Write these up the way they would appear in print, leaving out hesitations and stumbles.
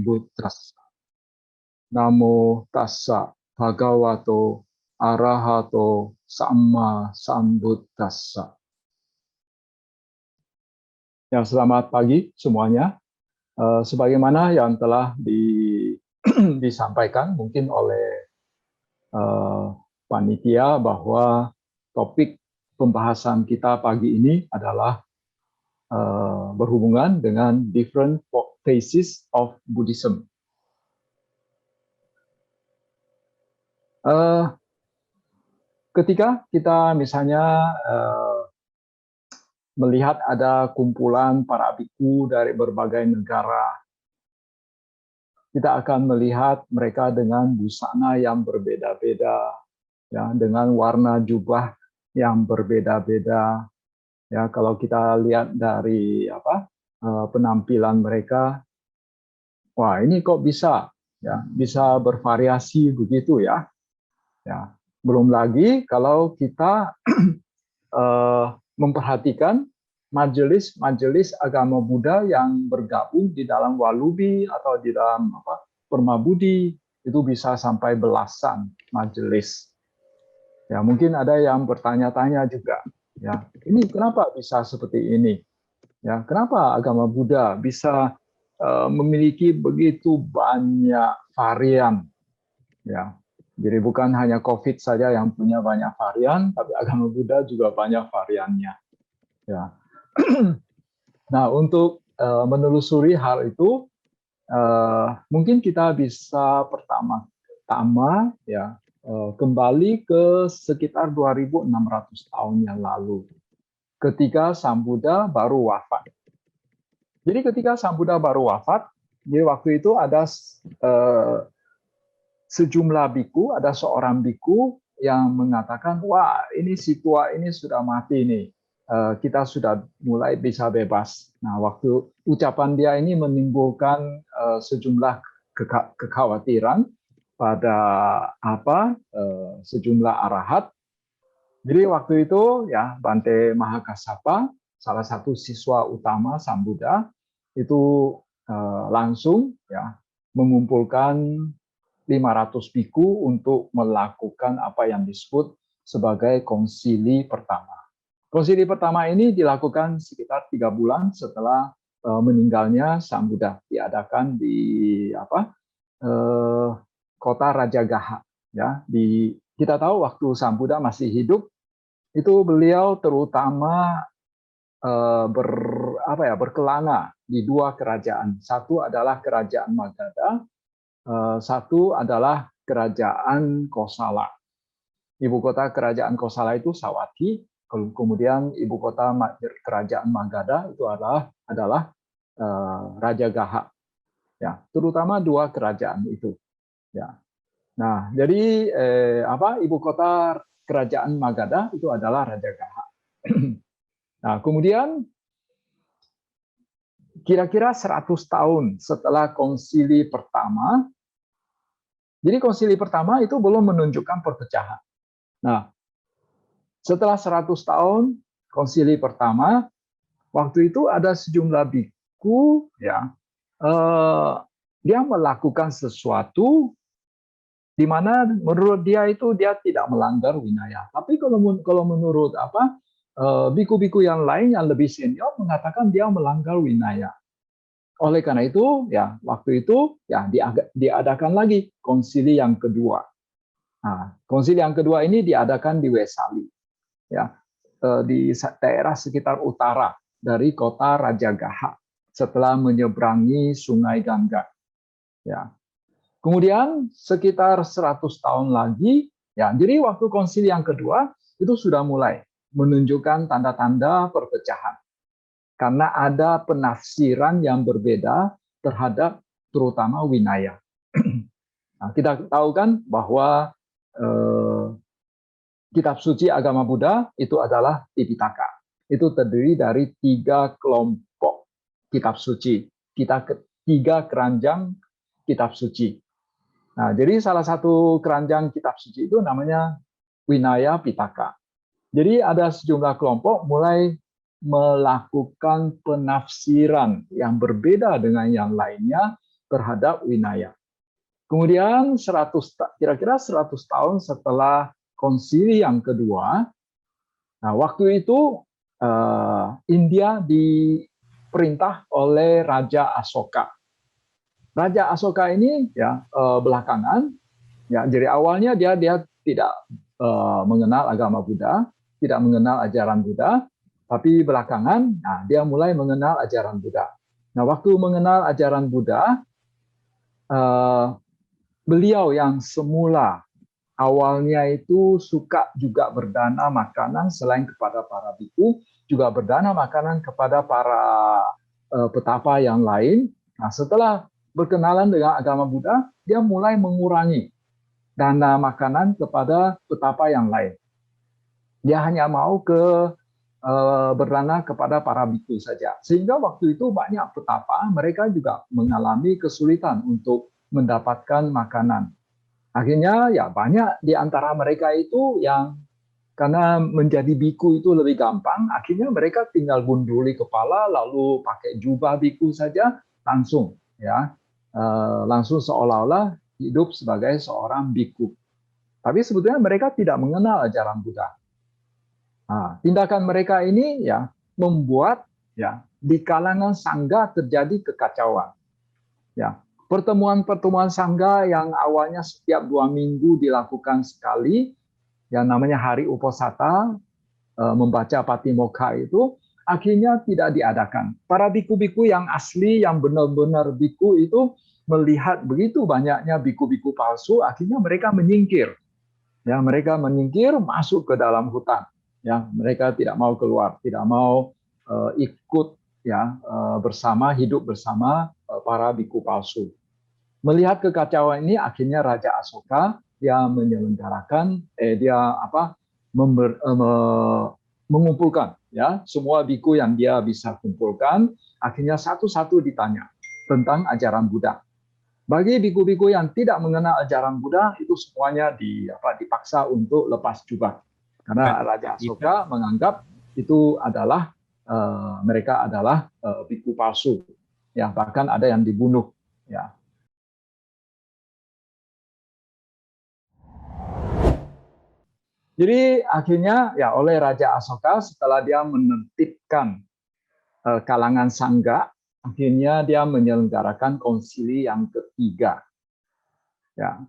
Sambuddhassa. Namo tassa bhagavato arahato samma sambuddhassa. Ya, selamat pagi semuanya. Sebagaimana yang telah disampaikan mungkin oleh panitia bahwa topik pembahasan kita pagi ini adalah berhubungan dengan different phases of Buddhism. Ketika kita misalnya melihat ada kumpulan para biku dari berbagai negara, kita akan melihat mereka dengan busana yang berbeda-beda, ya, dengan warna jubah yang berbeda-beda. Ya, kalau kita lihat dari penampilan mereka, wah ini kok bisa, ya, bisa bervariasi begitu ya. Ya, belum lagi kalau kita memperhatikan majelis-majelis agama Buddha yang bergabung di dalam Walubi atau di dalam Permabudi, itu bisa sampai belasan majelis. Ya, mungkin ada yang bertanya-tanya juga, ya, ini kenapa bisa seperti ini? Ya, kenapa agama Buddha bisa memiliki begitu banyak varian? Ya, jadi bukan hanya COVID saja yang punya banyak varian, tapi agama Buddha juga banyak variannya. Ya. Nah, untuk menelusuri hal itu, mungkin kita bisa pertama-tama ya kembali ke sekitar 2.600 tahun yang lalu, ketika Sang Buddha baru wafat. Jadi ketika Sang Buddha baru wafat, jadi waktu itu ada sejumlah biku, ada seorang biku yang mengatakan, wah ini si tua ini sudah mati nih, kita sudah mulai bisa bebas. Nah, waktu ucapan dia ini menimbulkan sejumlah kekhawatiran pada sejumlah arahat. Jadi waktu itu ya Bante Mahakassapa, salah satu siswa utama Sang Buddha, itu langsung ya mengumpulkan 500 biku untuk melakukan apa yang disebut sebagai konsili pertama. Konsili pertama ini dilakukan sekitar 3 bulan setelah meninggalnya Sang Buddha, diadakan di kota Rajagaha. Ya, kita tahu waktu Sang Buddha masih hidup, itu beliau terutama berkelana di 2 kerajaan. Satu adalah kerajaan Magadha, satu adalah kerajaan Kosala. Ibu kota kerajaan Kosala itu Sawathi, kemudian ibu kota kerajaan Magadha itu adalah Rajagaha. Ya, terutama 2 kerajaan itu. Ya. Nah, jadi ibu kota kerajaan Magadha itu adalah Rajagaha. Nah, kemudian kira-kira 100 tahun setelah konsili pertama, jadi konsili pertama itu belum menunjukkan perpecahan. Nah, setelah 100 tahun konsili pertama, waktu itu ada sejumlah biku ya, dia melakukan sesuatu di mana menurut dia itu dia tidak melanggar winaya. Tapi kalau menurut biku-biku yang lain yang lebih senior mengatakan dia melanggar winaya. Oleh karena itu, ya waktu itu ya diadakan lagi konsili yang kedua. Nah, konsili yang kedua ini diadakan di Wesali, ya di daerah sekitar utara dari kota Rajagaha setelah menyeberangi Sungai Gangga. Ya, kemudian sekitar 100 tahun lagi, ya jadi waktu konsili yang kedua itu sudah mulai menunjukkan tanda-tanda perpecahan. Karena ada penafsiran yang berbeda terhadap terutama winaya. Nah, kita tahu kan bahwa kitab suci agama Buddha itu adalah Tipitaka. Itu terdiri dari 3 kelompok kitab suci. 3 keranjang kitab suci. Nah, jadi salah satu keranjang kitab suci itu namanya Winaya Pitaka. Jadi ada sejumlah kelompok mulai melakukan penafsiran yang berbeda dengan yang lainnya terhadap Winaya. Kemudian kira-kira 100 tahun setelah konsili yang kedua, nah waktu itu India diperintah oleh Raja Asoka. Raja Asoka ini ya belakangan ya, jadi awalnya dia tidak mengenal agama Buddha, tidak mengenal ajaran Buddha, tapi belakangan dia mulai mengenal ajaran Buddha. Nah, waktu mengenal ajaran Buddha, beliau yang semula awalnya itu suka juga berdana makanan selain kepada para biku, juga berdana makanan kepada para petapa yang lain. Nah, setelah berkenalan dengan agama Buddha, dia mulai mengurangi dana makanan kepada petapa yang lain. Dia hanya mau berdana kepada para biku saja. Sehingga waktu itu banyak petapa, mereka juga mengalami kesulitan untuk mendapatkan makanan. Akhirnya ya banyak di antara mereka itu yang karena menjadi biku itu lebih gampang, akhirnya mereka tinggal gunduli kepala lalu pakai jubah biku saja langsung ya. Langsung seolah-olah hidup sebagai seorang biku. Tapi sebetulnya mereka tidak mengenal ajaran Buddha. Nah, tindakan mereka ini ya membuat ya di kalangan sangga terjadi kekacauan. Ya, pertemuan-pertemuan sangga yang awalnya setiap 2 minggu dilakukan sekali, yang namanya hari Uposatha, membaca Patimokkha itu, akhirnya tidak diadakan. Para biku-biku yang asli, yang benar-benar biku itu melihat begitu banyaknya biku-biku palsu, akhirnya mereka menyingkir. Ya, mereka menyingkir masuk ke dalam hutan. Ya, mereka tidak mau keluar, tidak mau ikut ya hidup bersama para biku palsu. Melihat kekacauan ini, akhirnya Raja Asoka dia menyelenggarakan mengumpulkan ya semua biku yang dia bisa kumpulkan. Akhirnya satu-satu ditanya tentang ajaran Buddha. Bagi biku-biku yang tidak mengenal ajaran Buddha, itu semuanya dipaksa untuk lepas jubah. Karena Raja Asoka menganggap itu adalah mereka adalah biku palsu. Ya, bahkan ada yang dibunuh. Ya. Jadi akhirnya ya oleh Raja Asoka setelah dia menertibkan kalangan sangga, akhirnya dia menyelenggarakan konsili yang ketiga. Ya.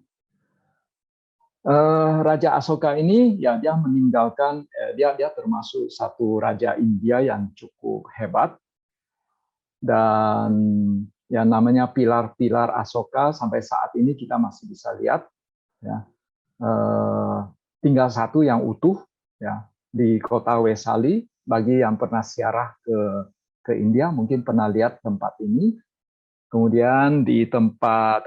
Raja Asoka ini ya dia meninggalkan dia termasuk satu raja India yang cukup hebat, dan yang namanya pilar-pilar Asoka sampai saat ini kita masih bisa lihat ya. Tinggal satu yang utuh ya di kota Wesali. Bagi yang pernah ziarah ke India mungkin pernah lihat tempat ini. Kemudian di tempat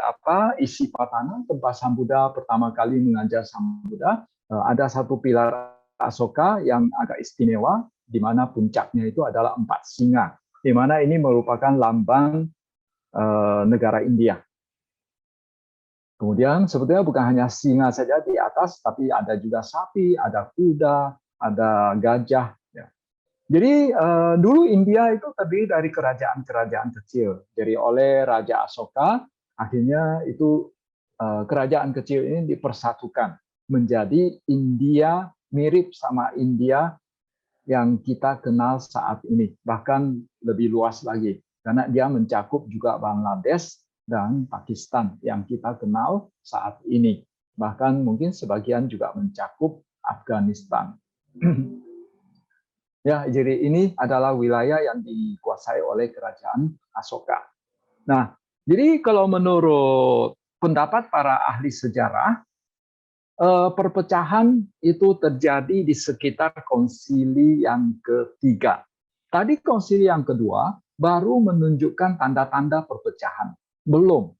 Isipatana, tempat Sang Buddha pertama kali mengajar Sang Buddha, ada satu pilar Asoka yang agak istimewa, di mana puncaknya itu adalah 4 singa, di mana ini merupakan lambang negara India. Kemudian sebetulnya bukan hanya singa saja di atas, tapi ada juga sapi, ada kuda, ada gajah. Ya. Jadi dulu India itu terdiri dari kerajaan-kerajaan kecil. Jadi oleh Raja Asoka, akhirnya itu kerajaan kecil ini dipersatukan menjadi India, mirip sama India yang kita kenal saat ini. Bahkan lebih luas lagi, karena dia mencakup juga Bangladesh dan Pakistan yang kita kenal saat ini. Bahkan mungkin sebagian juga mencakup Afghanistan. Ya, jadi ini adalah wilayah yang dikuasai oleh kerajaan Asoka. Nah, jadi kalau menurut pendapat para ahli sejarah, perpecahan itu terjadi di sekitar konsili yang ketiga. Tadi konsili yang kedua baru menunjukkan tanda-tanda perpecahan. Belum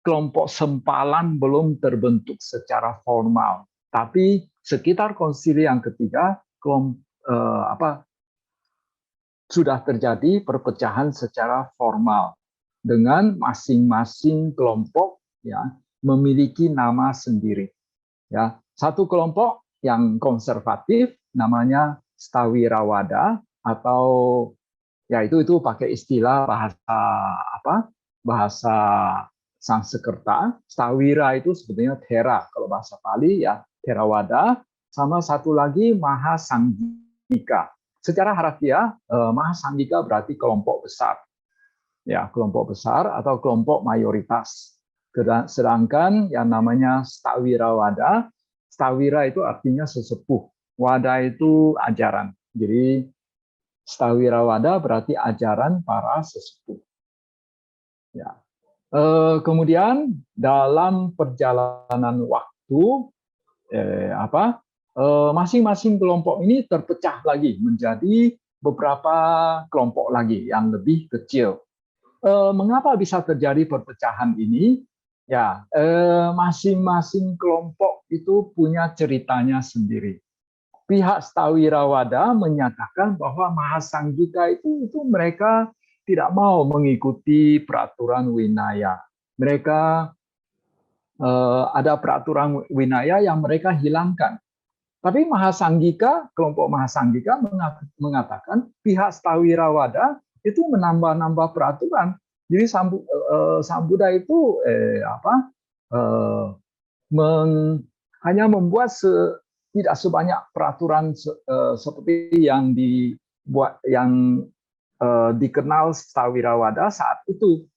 kelompok sempalan belum terbentuk secara formal. Tapi sekitar konsili yang ketiga sudah terjadi perpecahan secara formal dengan masing-masing kelompok ya memiliki nama sendiri. Ya, satu kelompok yang konservatif namanya Stawirawada atau Ya itu pakai istilah bahasa apa? Bahasa Sanskerta. Stawira itu sebetulnya Thera. Kalau bahasa Pali ya Theravada. Sama satu lagi Mahasanghika. Secara harafiah Mahasanghika berarti kelompok besar. Ya, kelompok besar atau kelompok mayoritas. Sedangkan yang namanya Stawirawada, Stawira itu artinya sesepuh. Wada itu ajaran. Jadi Stawirawada berarti ajaran para sesepuh. Ya. Kemudian dalam perjalanan waktu, masing-masing kelompok ini terpecah lagi menjadi beberapa kelompok lagi yang lebih kecil. Mengapa bisa terjadi perpecahan ini? Ya, masing-masing kelompok itu punya ceritanya sendiri. Pihak Stawirawada menyatakan bahwa Mahasanghika itu mereka tidak mau mengikuti peraturan Winaya. Mereka ada peraturan Winaya yang mereka hilangkan. Tapi Mahasanghika, kelompok Mahasanghika mengatakan pihak Stawirawada itu menambah-nambah peraturan. Jadi Sang Buddha itu hanya membuat tidak sebanyak peraturan seperti yang dibuat yang dikenal Stawirawada saat itu.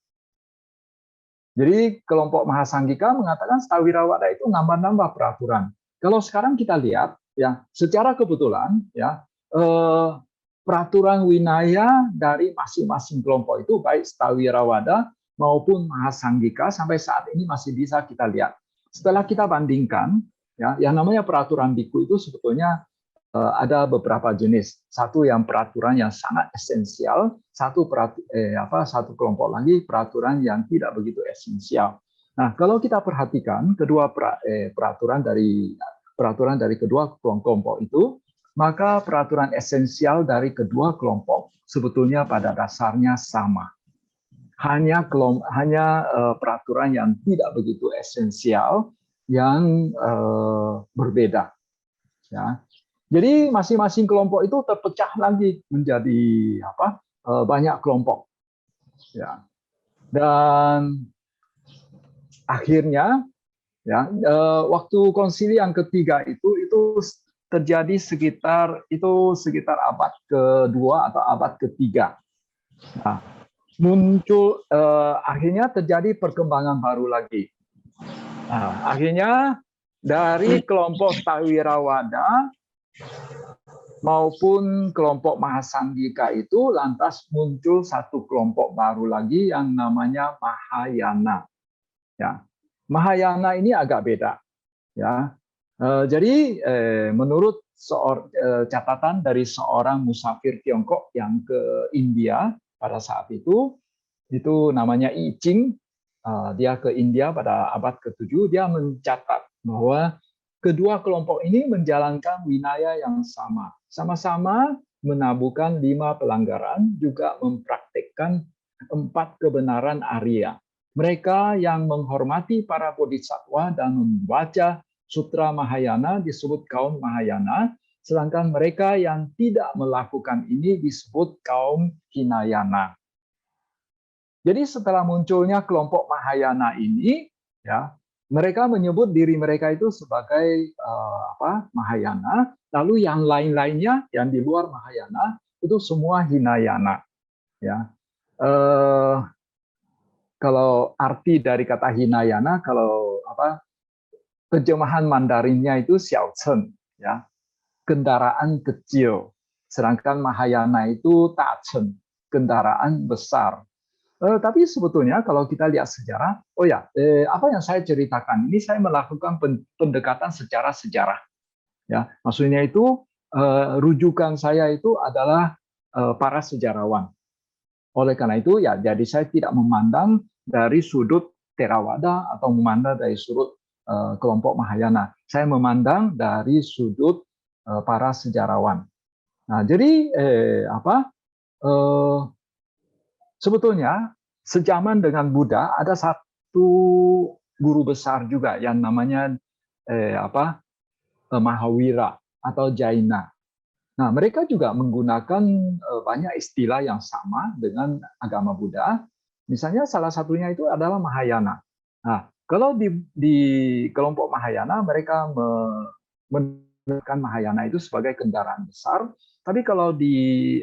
Jadi kelompok Mahasanghika mengatakan Stawirawada itu nambah-nambah peraturan. Kalau sekarang kita lihat, ya secara kebetulan, ya peraturan Winaya dari masing-masing kelompok itu baik Stawirawada maupun Mahasanghika sampai saat ini masih bisa kita lihat. Setelah kita bandingkan, ya yang namanya peraturan biku itu sebetulnya ada beberapa jenis. Satu yang peraturan yang sangat esensial, satu kelompok lagi peraturan yang tidak begitu esensial. Nah, kalau kita perhatikan kedua peraturan dari kedua kelompok itu, maka peraturan esensial dari kedua kelompok sebetulnya pada dasarnya sama. Hanya peraturan yang tidak begitu esensial yang berbeda. Ya. Jadi masing-masing kelompok itu terpecah lagi menjadi banyak kelompok. Ya. Dan akhirnya ya waktu konsili yang ketiga itu terjadi sekitar abad kedua atau abad ketiga. Nah, muncul akhirnya terjadi perkembangan baru lagi. Nah, akhirnya dari kelompok Stawirawada maupun kelompok Mahasanghika itu lantas muncul satu kelompok baru lagi yang namanya Mahayana. Ya, Mahayana ini agak beda. Ya, jadi menurut catatan dari seorang musafir Tiongkok yang ke India pada saat itu namanya I Ching. Dia ke India pada abad ke-7, dia mencatat bahwa kedua kelompok ini menjalankan winaya yang sama. Sama-sama menabuhkan 5 pelanggaran, juga mempraktikkan 4 kebenaran Arya. Mereka yang menghormati para bodhisattva dan membaca Sutra Mahayana disebut kaum Mahayana, sedangkan mereka yang tidak melakukan ini disebut kaum Hinayana. Jadi setelah munculnya kelompok Mahayana ini, ya mereka menyebut diri mereka itu sebagai Mahayana, lalu yang lain-lainnya yang di luar Mahayana itu semua Hinayana. Ya, kalau arti dari kata Hinayana, kalau terjemahan Mandarinnya itu Xiaochen, ya kendaraan kecil, sedangkan Mahayana itu Tachen, kendaraan besar. Tapi sebetulnya kalau kita lihat sejarah, apa yang saya ceritakan ini saya melakukan pendekatan secara sejarah. Ya, maksudnya itu rujukan saya itu adalah para sejarawan. Oleh karena itu ya, jadi saya tidak memandang dari sudut Theravada atau memandang dari sudut kelompok Mahayana. Saya memandang dari sudut para sejarawan. Nah, jadi sebetulnya sejaman dengan Buddha ada satu guru besar juga yang namanya Mahavira atau Jaina. Nah, mereka juga menggunakan banyak istilah yang sama dengan agama Buddha. Misalnya salah satunya itu adalah Mahayana. Nah, kalau di kelompok Mahayana mereka menekan Mahayana itu sebagai kendaraan besar, tapi kalau di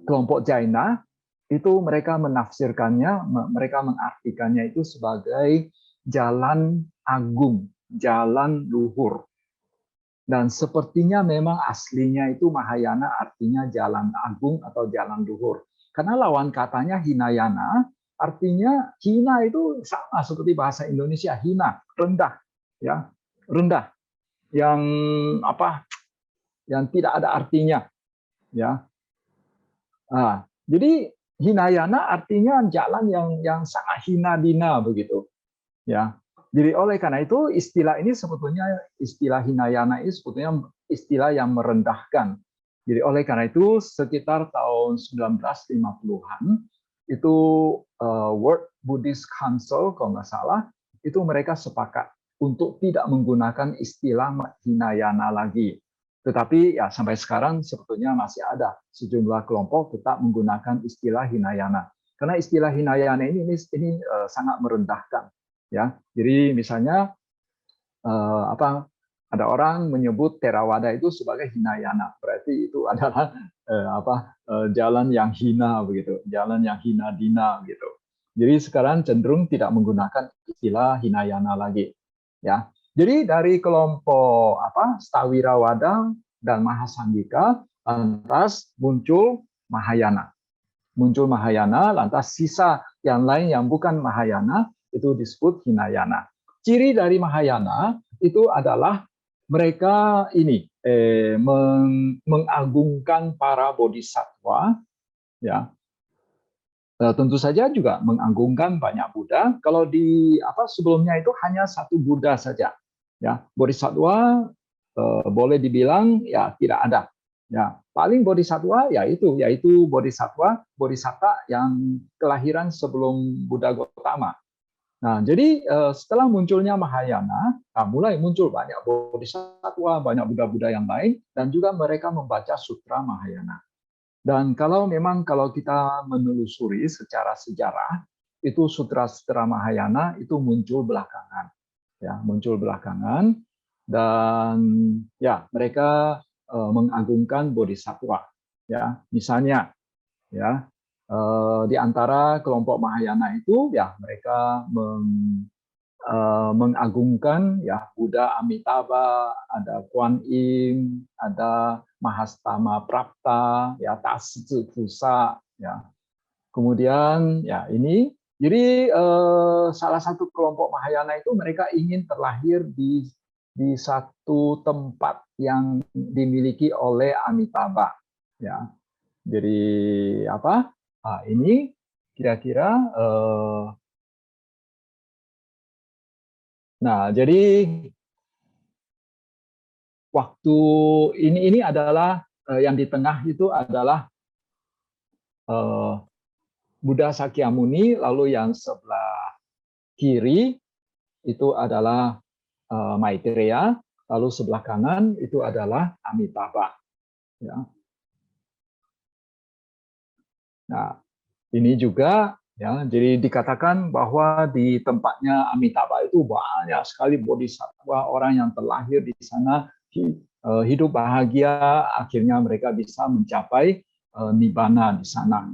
kelompok Jaina itu mereka menafsirkannya, mereka mengartikannya itu sebagai jalan agung, jalan luhur. Dan sepertinya memang aslinya itu Mahayana artinya jalan agung atau jalan luhur. Karena lawan katanya Hinayana, artinya hina itu sama seperti bahasa Indonesia, hina, rendah, ya, rendah, yang yang tidak ada artinya, ya. Nah, jadi Hinayana artinya jalan yang sangat hina dina begitu, ya. Jadi oleh karena itu istilah ini sebetulnya istilah Hinayana ini sebetulnya istilah yang merendahkan. Jadi oleh karena itu sekitar tahun 1950-an itu World Buddhist Council kalau nggak salah itu mereka sepakat untuk tidak menggunakan istilah Hinayana lagi. Tetapi ya sampai sekarang sebetulnya masih ada sejumlah kelompok tetap menggunakan istilah Hinayana. Karena istilah Hinayana ini sangat merendahkan. Ya, jadi misalnya ada orang menyebut Theravada itu sebagai Hinayana, berarti itu adalah jalan yang hina begitu, jalan yang hina dina gitu. Jadi sekarang cenderung tidak menggunakan istilah Hinayana lagi. Ya, jadi dari kelompok Stawirawada dan Mahasangika lantas muncul Mahayana. Muncul Mahayana, lantas sisa yang lain yang bukan Mahayana itu disebut Hinayana. Ciri dari Mahayana itu adalah mereka ini mengagungkan para bodhisattva, ya. Tentu saja juga mengagungkan banyak Buddha. Kalau sebelumnya itu hanya satu Buddha saja, ya. Bodhisattva boleh dibilang ya tidak ada. Ya, paling bodhisattva yaitu bodhisattva yang kelahiran sebelum Buddha Gautama. Nah, jadi setelah munculnya Mahayana, mulai muncul banyak bodhisattva, banyak Buddha-Buddha yang lain, dan juga mereka membaca sutra Mahayana. Dan kalau kita menelusuri secara sejarah, itu sutra-sutra Mahayana itu muncul belakangan, ya, muncul belakangan, dan ya mereka mengagungkan bodhisattva, ya, misalnya, ya. Di antara kelompok Mahayana itu ya mereka mengagungkan ya Buddha Amitabha, ada Kuan Yin, ada Mahastama Prapta, ya Tashi Pusa, ya. Kemudian ya ini jadi salah satu kelompok Mahayana itu mereka ingin terlahir di satu tempat yang dimiliki oleh Amitabha, ya. Jadi ini kira-kira jadi waktu ini adalah yang di tengah itu adalah Buddha Sakyamuni, lalu yang sebelah kiri itu adalah Maitreya, lalu sebelah kanan itu adalah Amitabha, ya. Nah, ini juga ya, jadi dikatakan bahwa di tempatnya Amitabha itu banyak sekali bodhisattva, orang yang terlahir di sana hidup bahagia, akhirnya mereka bisa mencapai nibbana di sana.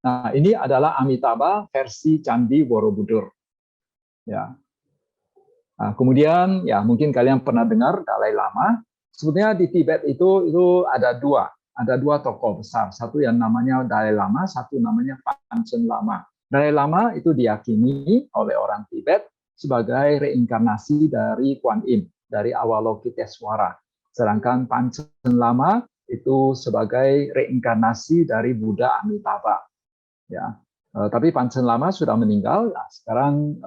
Nah, ini adalah Amitabha versi Candi Borobudur. Ya. Nah, kemudian ya mungkin kalian pernah dengar Dalai Lama. Sebetulnya di Tibet itu ada dua tokoh besar. Satu yang namanya Dalai Lama, satu namanya Panchen Lama. Dalai Lama itu diyakini oleh orang Tibet sebagai reinkarnasi dari Kuan Yin, dari Avalokitesvara. Sedangkan Panchen Lama itu sebagai reinkarnasi dari Buddha Amitabha. Ya, tapi Panchen Lama sudah meninggal. Nah, sekarang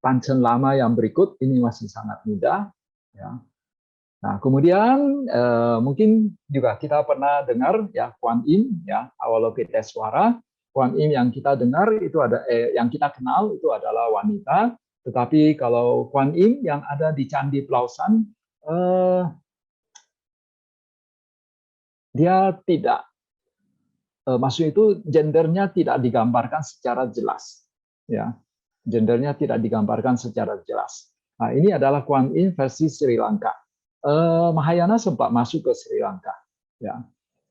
Panchen Lama yang berikut ini masih sangat muda. Ya. Nah, kemudian mungkin juga kita pernah dengar ya Kuan Yin, ya Avalokitesvara. Kuan Yin yang kita dengar itu yang kita kenal itu adalah wanita. Tetapi kalau Kuan Yin yang ada di Candi Plausan dia tidak, maksud itu gendernya tidak digambarkan secara jelas, ya, gendernya tidak digambarkan secara jelas. Nah, ini adalah Kuan Yin versi Sri Lanka. Mahayana sempat masuk ke Sri Lanka, ya.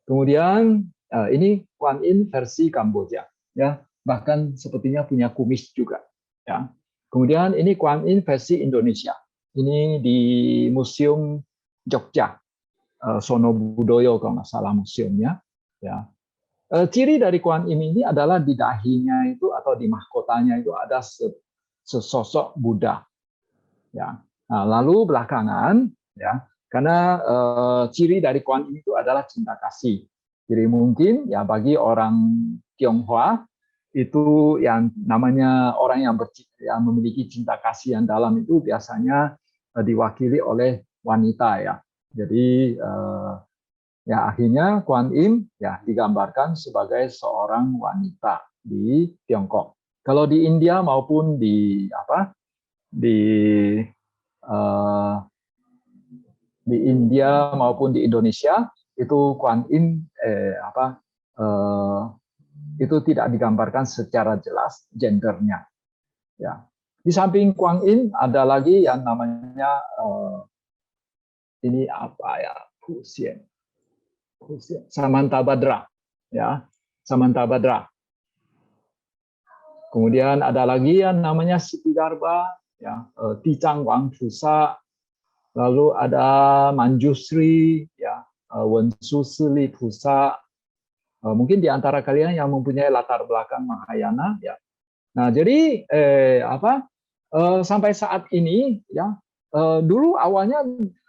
Kemudian ini Kuan Yin versi Kamboja, ya, bahkan sepertinya punya kumis juga, ya. Kemudian ini Kuan Yin versi Indonesia. Ini di Museum Jogja, Sono Budoyo kalau nggak salah museumnya, ya. Ciri dari Kuan Yin ini adalah di dahinya itu atau di mahkotanya itu ada sesosok Buddha, ya. Nah, lalu belakangan, ya, karena ciri dari Kuan Yin itu adalah cinta kasih. Jadi mungkin ya bagi orang Tionghoa itu yang namanya orang yang memiliki cinta kasih yang dalam itu biasanya diwakili oleh wanita, ya. Jadi ya akhirnya Kuan Yin ya digambarkan sebagai seorang wanita di Tiongkok. Kalau di India maupun di di India maupun di Indonesia itu Kuan Yin itu tidak digambarkan secara jelas gendernya, ya. Di samping Kuan Yin ada lagi yang namanya ini apa ya, Samantabhadra, ya, Samantabhadra. Kemudian ada lagi yang namanya Siddhigarbha, ya, Ticang Wang Pusa. Lalu ada Manjusri, ya, Wensu Sili Pusa. Mungkin di antara kalian yang mempunyai latar belakang Mahayana, ya. Nah, jadi sampai saat ini, ya, dulu awalnya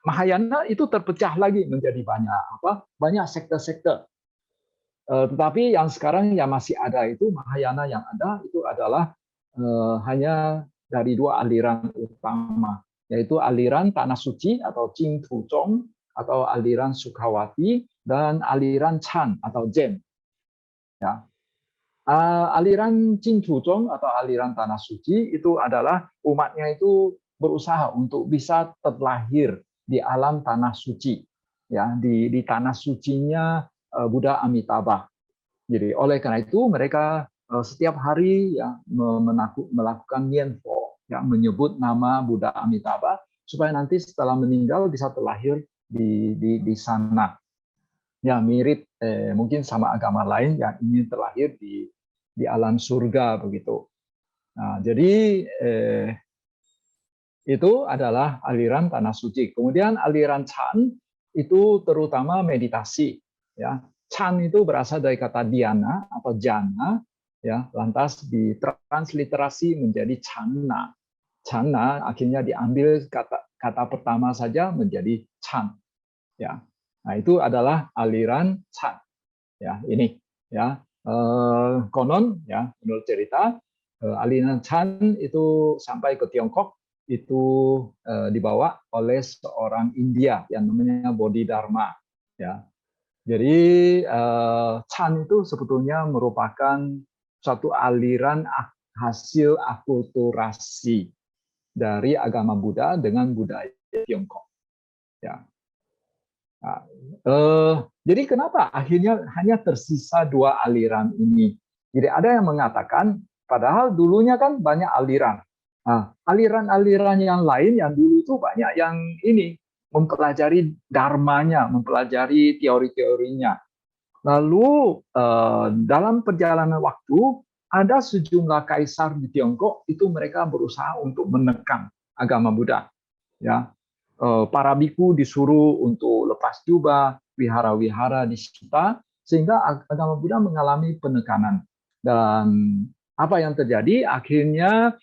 Mahayana itu terpecah lagi menjadi banyak sekte-sekte. Tetapi yang sekarang yang masih ada itu Mahayana yang ada itu adalah hanya dari dua aliran utama, yaitu aliran Tanah Suci atau Jing Tu Zhong atau aliran Sukawati dan aliran Chan atau Zen. Ya. Aliran Jing Tu Zhong atau aliran Tanah Suci itu adalah umatnya itu berusaha untuk bisa terlahir di alam Tanah Suci, ya, di Tanah Sucinya Buddha Amitabha. Jadi oleh karena itu mereka setiap hari ya melakukan nianfo, ya, menyebut nama Buddha Amitabha supaya nanti setelah meninggal bisa terlahir di sana. Ya, mirip mungkin sama agama lain yang ingin terlahir di alam surga begitu. Nah, jadi itu adalah aliran Tanah Suci. Kemudian aliran Chan itu terutama meditasi, ya. Chan itu berasal dari kata dhyana atau jana, ya, lantas ditransliterasi menjadi Channa. Channa akhirnya diambil kata pertama saja menjadi Chan, ya. Nah, itu adalah aliran Chan, ya, ini, ya. Konon, ya, menurut cerita aliran Chan itu sampai ke Tiongkok itu dibawa oleh seorang India yang namanya Bodhidharma, ya. Jadi Chan itu sebetulnya merupakan suatu aliran hasil akulturasi dari agama Buddha dengan budaya Tiongkok, ya. Nah, jadi kenapa akhirnya hanya tersisa dua aliran ini? Jadi ada yang mengatakan padahal dulunya kan banyak aliran. Nah, aliran-aliran yang lain yang dulu itu banyak yang ini mempelajari dharmanya, mempelajari teori-teorinya. Lalu dalam perjalanan waktu ada sejumlah kaisar di Tiongkok itu mereka berusaha untuk menekan agama Buddha, ya. Para biku disuruh untuk lepas jubah, wihara-wihara disita, sehingga agama Buddha mengalami penekanan. Dan apa yang terjadi? Akhirnya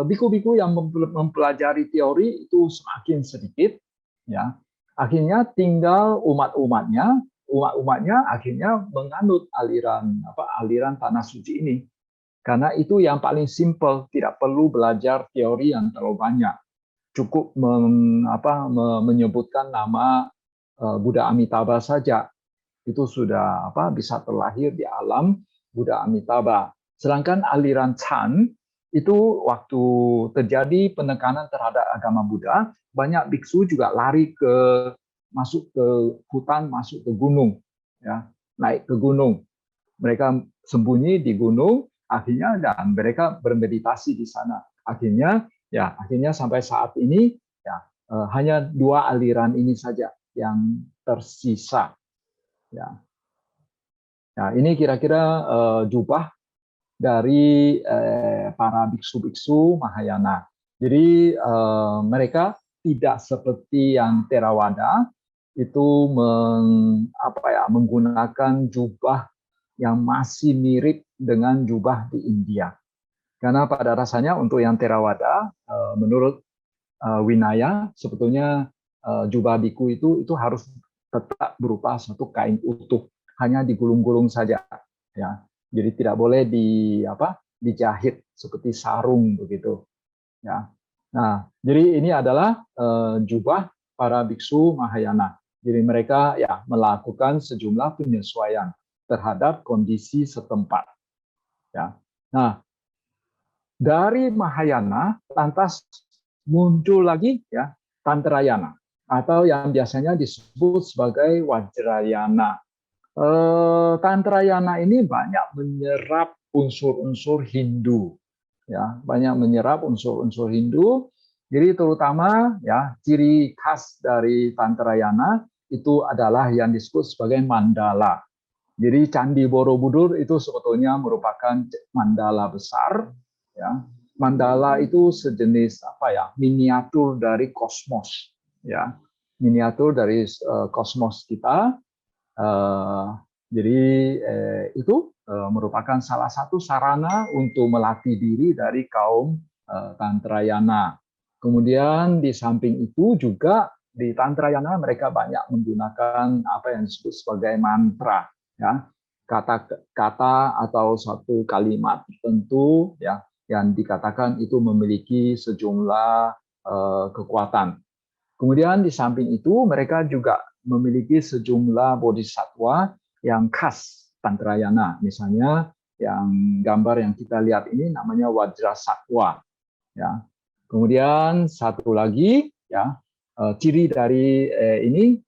biku-biku yang mempelajari teori itu semakin sedikit, ya. Akhirnya tinggal umat-umatnya akhirnya menganut aliran Tanah Suci ini, karena itu yang paling simpel, tidak perlu belajar teori yang terlalu banyak, cukup menyebutkan nama Buddha Amitabha saja, itu sudah bisa terlahir di alam Buddha Amitabha. Sedangkan aliran Chan itu waktu terjadi penekanan terhadap agama Buddha, banyak biksu juga lari masuk ke hutan, masuk ke gunung, ya, naik ke gunung. Mereka sembunyi di gunung, akhirnya dan mereka bermeditasi di sana. Akhirnya sampai saat ini ya hanya 2 aliran ini saja yang tersisa. Ya, nah, ini kira-kira jubah dari para biksu-biksu Mahayana. Jadi mereka tidak seperti yang Theravada itu menggunakan jubah yang masih mirip dengan jubah di India. Karena pada rasanya untuk yang Theravada, menurut Winaya, sebetulnya jubah biku itu harus tetap berupa satu kain utuh, hanya digulung-gulung saja, ya. Jadi tidak boleh dijahit seperti sarung begitu, ya. Nah, jadi ini adalah jubah para biksu Mahayana. Jadi mereka ya melakukan sejumlah penyesuaian terhadap kondisi setempat, ya. Nah, dari Mahayana lantas muncul lagi ya Tantrayana atau yang biasanya disebut sebagai Vajrayana. Tantrayana ini banyak menyerap unsur-unsur Hindu, ya, banyak menyerap unsur-unsur Hindu. Jadi terutama ya ciri khas dari Tantrayana itu adalah yang disebut sebagai mandala. Jadi Candi Borobudur itu sebetulnya merupakan mandala besar, ya. Mandala itu sejenis miniatur dari kosmos, ya, miniatur dari kosmos kita. Jadi itu merupakan salah satu sarana untuk melatih diri dari kaum Tantrayana. Kemudian di samping itu juga di Tantrayana mereka banyak menggunakan apa yang disebut sebagai mantra, ya, kata-kata atau satu kalimat tertentu, ya, yang dikatakan itu memiliki sejumlah kekuatan. Kemudian di samping itu mereka juga memiliki sejumlah bodhisattva yang khas Tantrayana. Misalnya yang gambar yang kita lihat ini namanya Wajrasattva, ya. Kemudian satu lagi ya ciri dari ini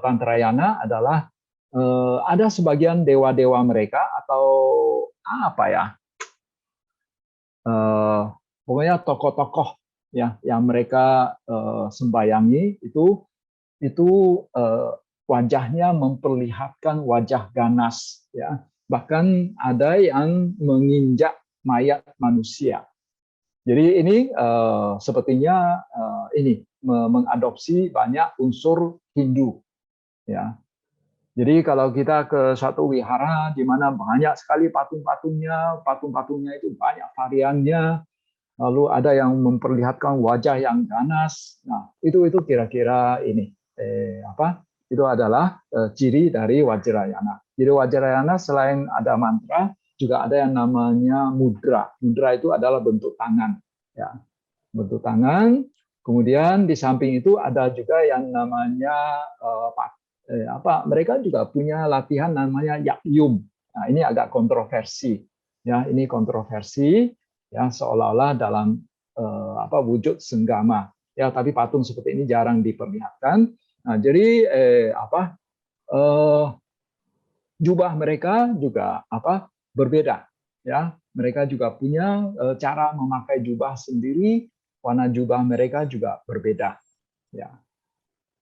Tantrayana adalah ada sebagian dewa-dewa mereka atau apa ya, pokoknya tokoh-tokoh ya yang mereka sembayangi itu wajahnya memperlihatkan wajah ganas, ya, bahkan ada yang menginjak mayat manusia. Jadi ini sepertinya ini mengadopsi banyak unsur Hindu, ya. Jadi kalau kita ke suatu wihara di mana banyak sekali patung-patungnya itu banyak variannya, lalu ada yang memperlihatkan wajah yang ganas. Nah, itu kira-kira ini itu adalah ciri dari Vajrayana. Jadi Vajrayana selain ada mantra, juga ada yang namanya mudra. Mudra itu adalah bentuk tangan, ya. Bentuk tangan. Kemudian di samping itu ada juga yang namanya mereka juga punya latihan namanya yakyum. Nah, ini agak kontroversi. Ya, ini kontroversi ya seolah-olah dalam wujud senggama. Ya, tapi patung seperti ini jarang diperlihatkan. Nah, jadi jubah mereka juga berbeda, ya. Mereka juga punya cara memakai jubah sendiri, warna jubah mereka juga berbeda, ya.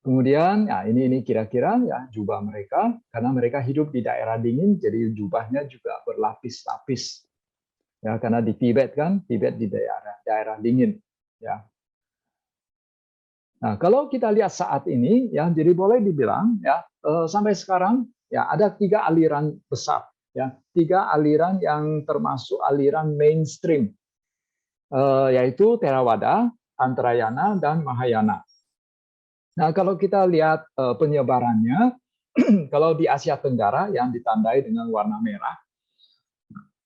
Kemudian ya ini kira-kira ya jubah mereka, karena mereka hidup di daerah dingin, jadi jubahnya juga berlapis-lapis. Ya, karena di Tibet kan, Tibet di daerah dingin, ya. Nah, kalau kita lihat saat ini ya, jadi boleh dibilang ya sampai sekarang ya ada 3 aliran besar, ya, 3 aliran yang termasuk aliran mainstream, yaitu Theravada, Tantrayana, dan Mahayana. Nah, kalau kita lihat penyebarannya, kalau di Asia Tenggara yang ditandai dengan warna merah,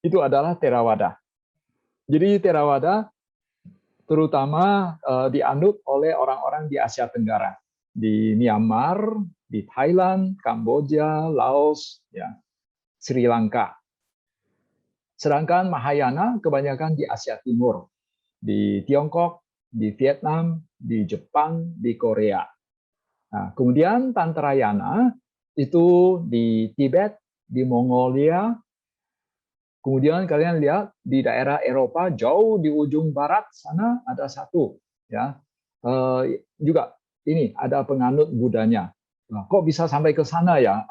itu adalah Theravada. Jadi Theravada terutama dianut oleh orang-orang di Asia Tenggara, di Myanmar, di Thailand, Kamboja, Laos, ya, Sri Lanka. Sedangkan Mahayana kebanyakan di Asia Timur, di Tiongkok, di Vietnam, di Jepang, di Korea. Nah, kemudian Tantrayana itu di Tibet, di Mongolia. Kemudian kalian lihat di daerah Eropa jauh di ujung barat sana ada satu, ya juga ini ada penganut Budanya. Nah, kok bisa sampai ke sana ya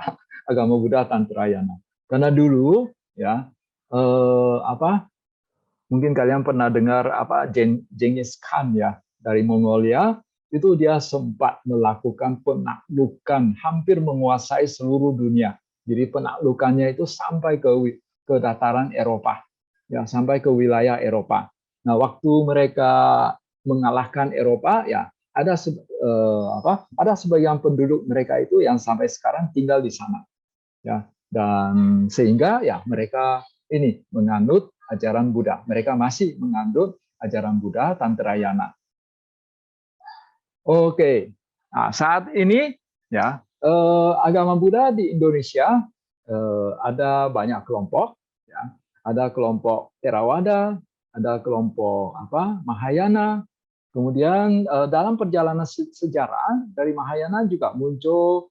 agama Buddha Tantrayana? Karena dulu ya mungkin kalian pernah dengar Genghis Khan ya dari Mongolia, itu dia sempat melakukan penaklukan hampir menguasai seluruh dunia. Jadi penaklukannya itu sampai ke dataran Eropa, ya sampai ke wilayah Eropa. Nah, waktu mereka mengalahkan Eropa, ya ada sebagian penduduk mereka itu yang sampai sekarang tinggal di sana, ya. Dan sehingga ya mereka ini menganut ajaran Buddha. Mereka masih menganut ajaran Buddha Tantrayana. Oke, nah, saat ini ya agama Buddha di Indonesia ada banyak kelompok, ya. Ada kelompok Theravada, ada kelompok Mahayana. Kemudian dalam perjalanan sejarah dari Mahayana juga muncul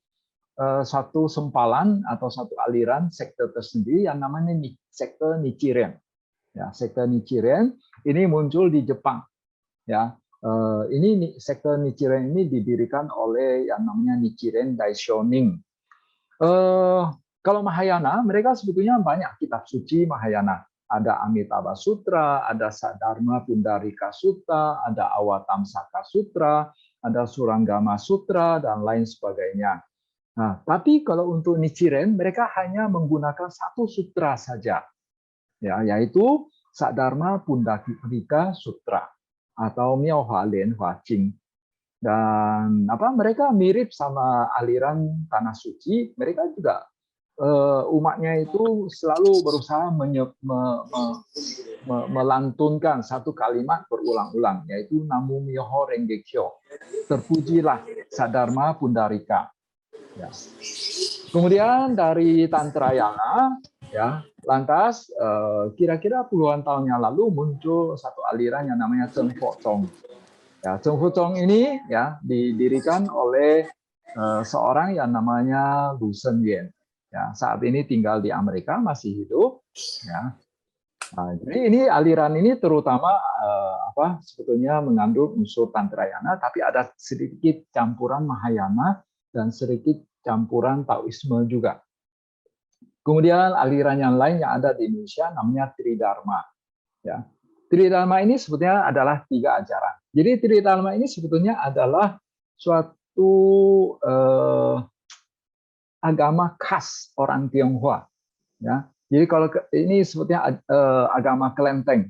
satu sempalan atau satu aliran sekte tersendiri yang namanya sekte Nichiren. Ya, sekte Nichiren ini muncul di Jepang. Ya, ini sekte Nichiren ini didirikan oleh yang namanya Nichiren Daishonin. Kalau Mahayana, mereka sebetulnya banyak kitab suci Mahayana. Ada Amitabha Sutra, ada Sadharma Pundarika Sutta, ada Awatamsaka Sutra, ada Suranggama Sutra, dan lain sebagainya. Nah, tapi kalau untuk Nichiren, mereka hanya menggunakan satu sutra saja, ya, yaitu Sadharma Pundarika Sutra atau Miao Lien Hua Jing. Dan mereka mirip sama aliran Tanah Suci. Mereka juga umatnya itu selalu berusaha melantunkan satu kalimat berulang-ulang, yaitu Namo Myoho Renge Kyo. Terpujilah Sadharma Pundarika. Ya. Kemudian dari Tantrayana, ya, lantas kira-kira puluhan tahun yang lalu muncul satu aliran yang namanya Cheng Fo Chong. Ya, Cheng Fo Chong ini ya didirikan oleh seorang yang namanya Lu Sen Yen. Ya, saat ini tinggal di Amerika, masih hidup. Ya. Nah, jadi ini aliran ini terutama sebetulnya mengandung unsur Tantrayana, tapi ada sedikit campuran Mahayana dan sedikit campuran Taoisme juga. Kemudian aliran yang lain yang ada di Indonesia namanya Tridharma. Ya. Tridharma ini sebetulnya adalah 3 ajaran. Jadi Tridharma ini sebetulnya adalah suatu agama khas orang Tionghoa. Ya. Jadi kalau ini sebetulnya agama kelenteng.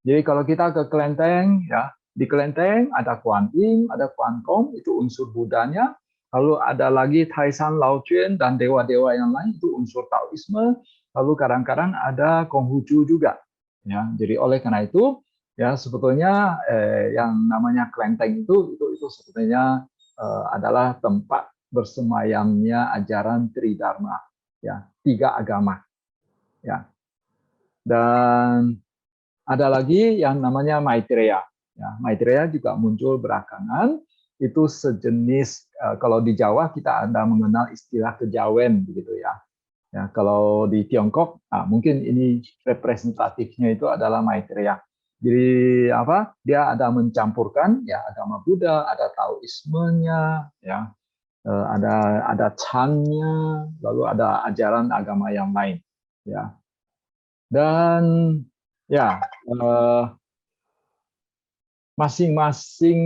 Jadi kalau kita ke kelenteng, ya di kelenteng ada Kuan Yin, ada Kuan Kong, itu unsur Budanya. Lalu ada lagi Taisan Lao Chuen dan dewa-dewa yang lain, itu unsur Taoisme. Lalu kadang-kadang ada Konghucu juga. Ya, jadi oleh karena itu, ya sebetulnya yang namanya kelenteng itu sebetulnya adalah tempat bersemayamnya ajaran Tridharma, ya 3 agama. Ya. Dan ada lagi yang namanya Maitreya. Ya, Maitreya juga muncul belakangan. Itu sejenis kalau di Jawa kita ada mengenal istilah kejawen begitu ya. Ya, kalau di Tiongkok, mungkin ini representatifnya itu adalah Maitreya. Jadi dia ada mencampurkan ya agama Buddha, ada Taoismenya, ya, ada Chan-nya, lalu ada ajaran agama yang lain, ya. Dan ya masing-masing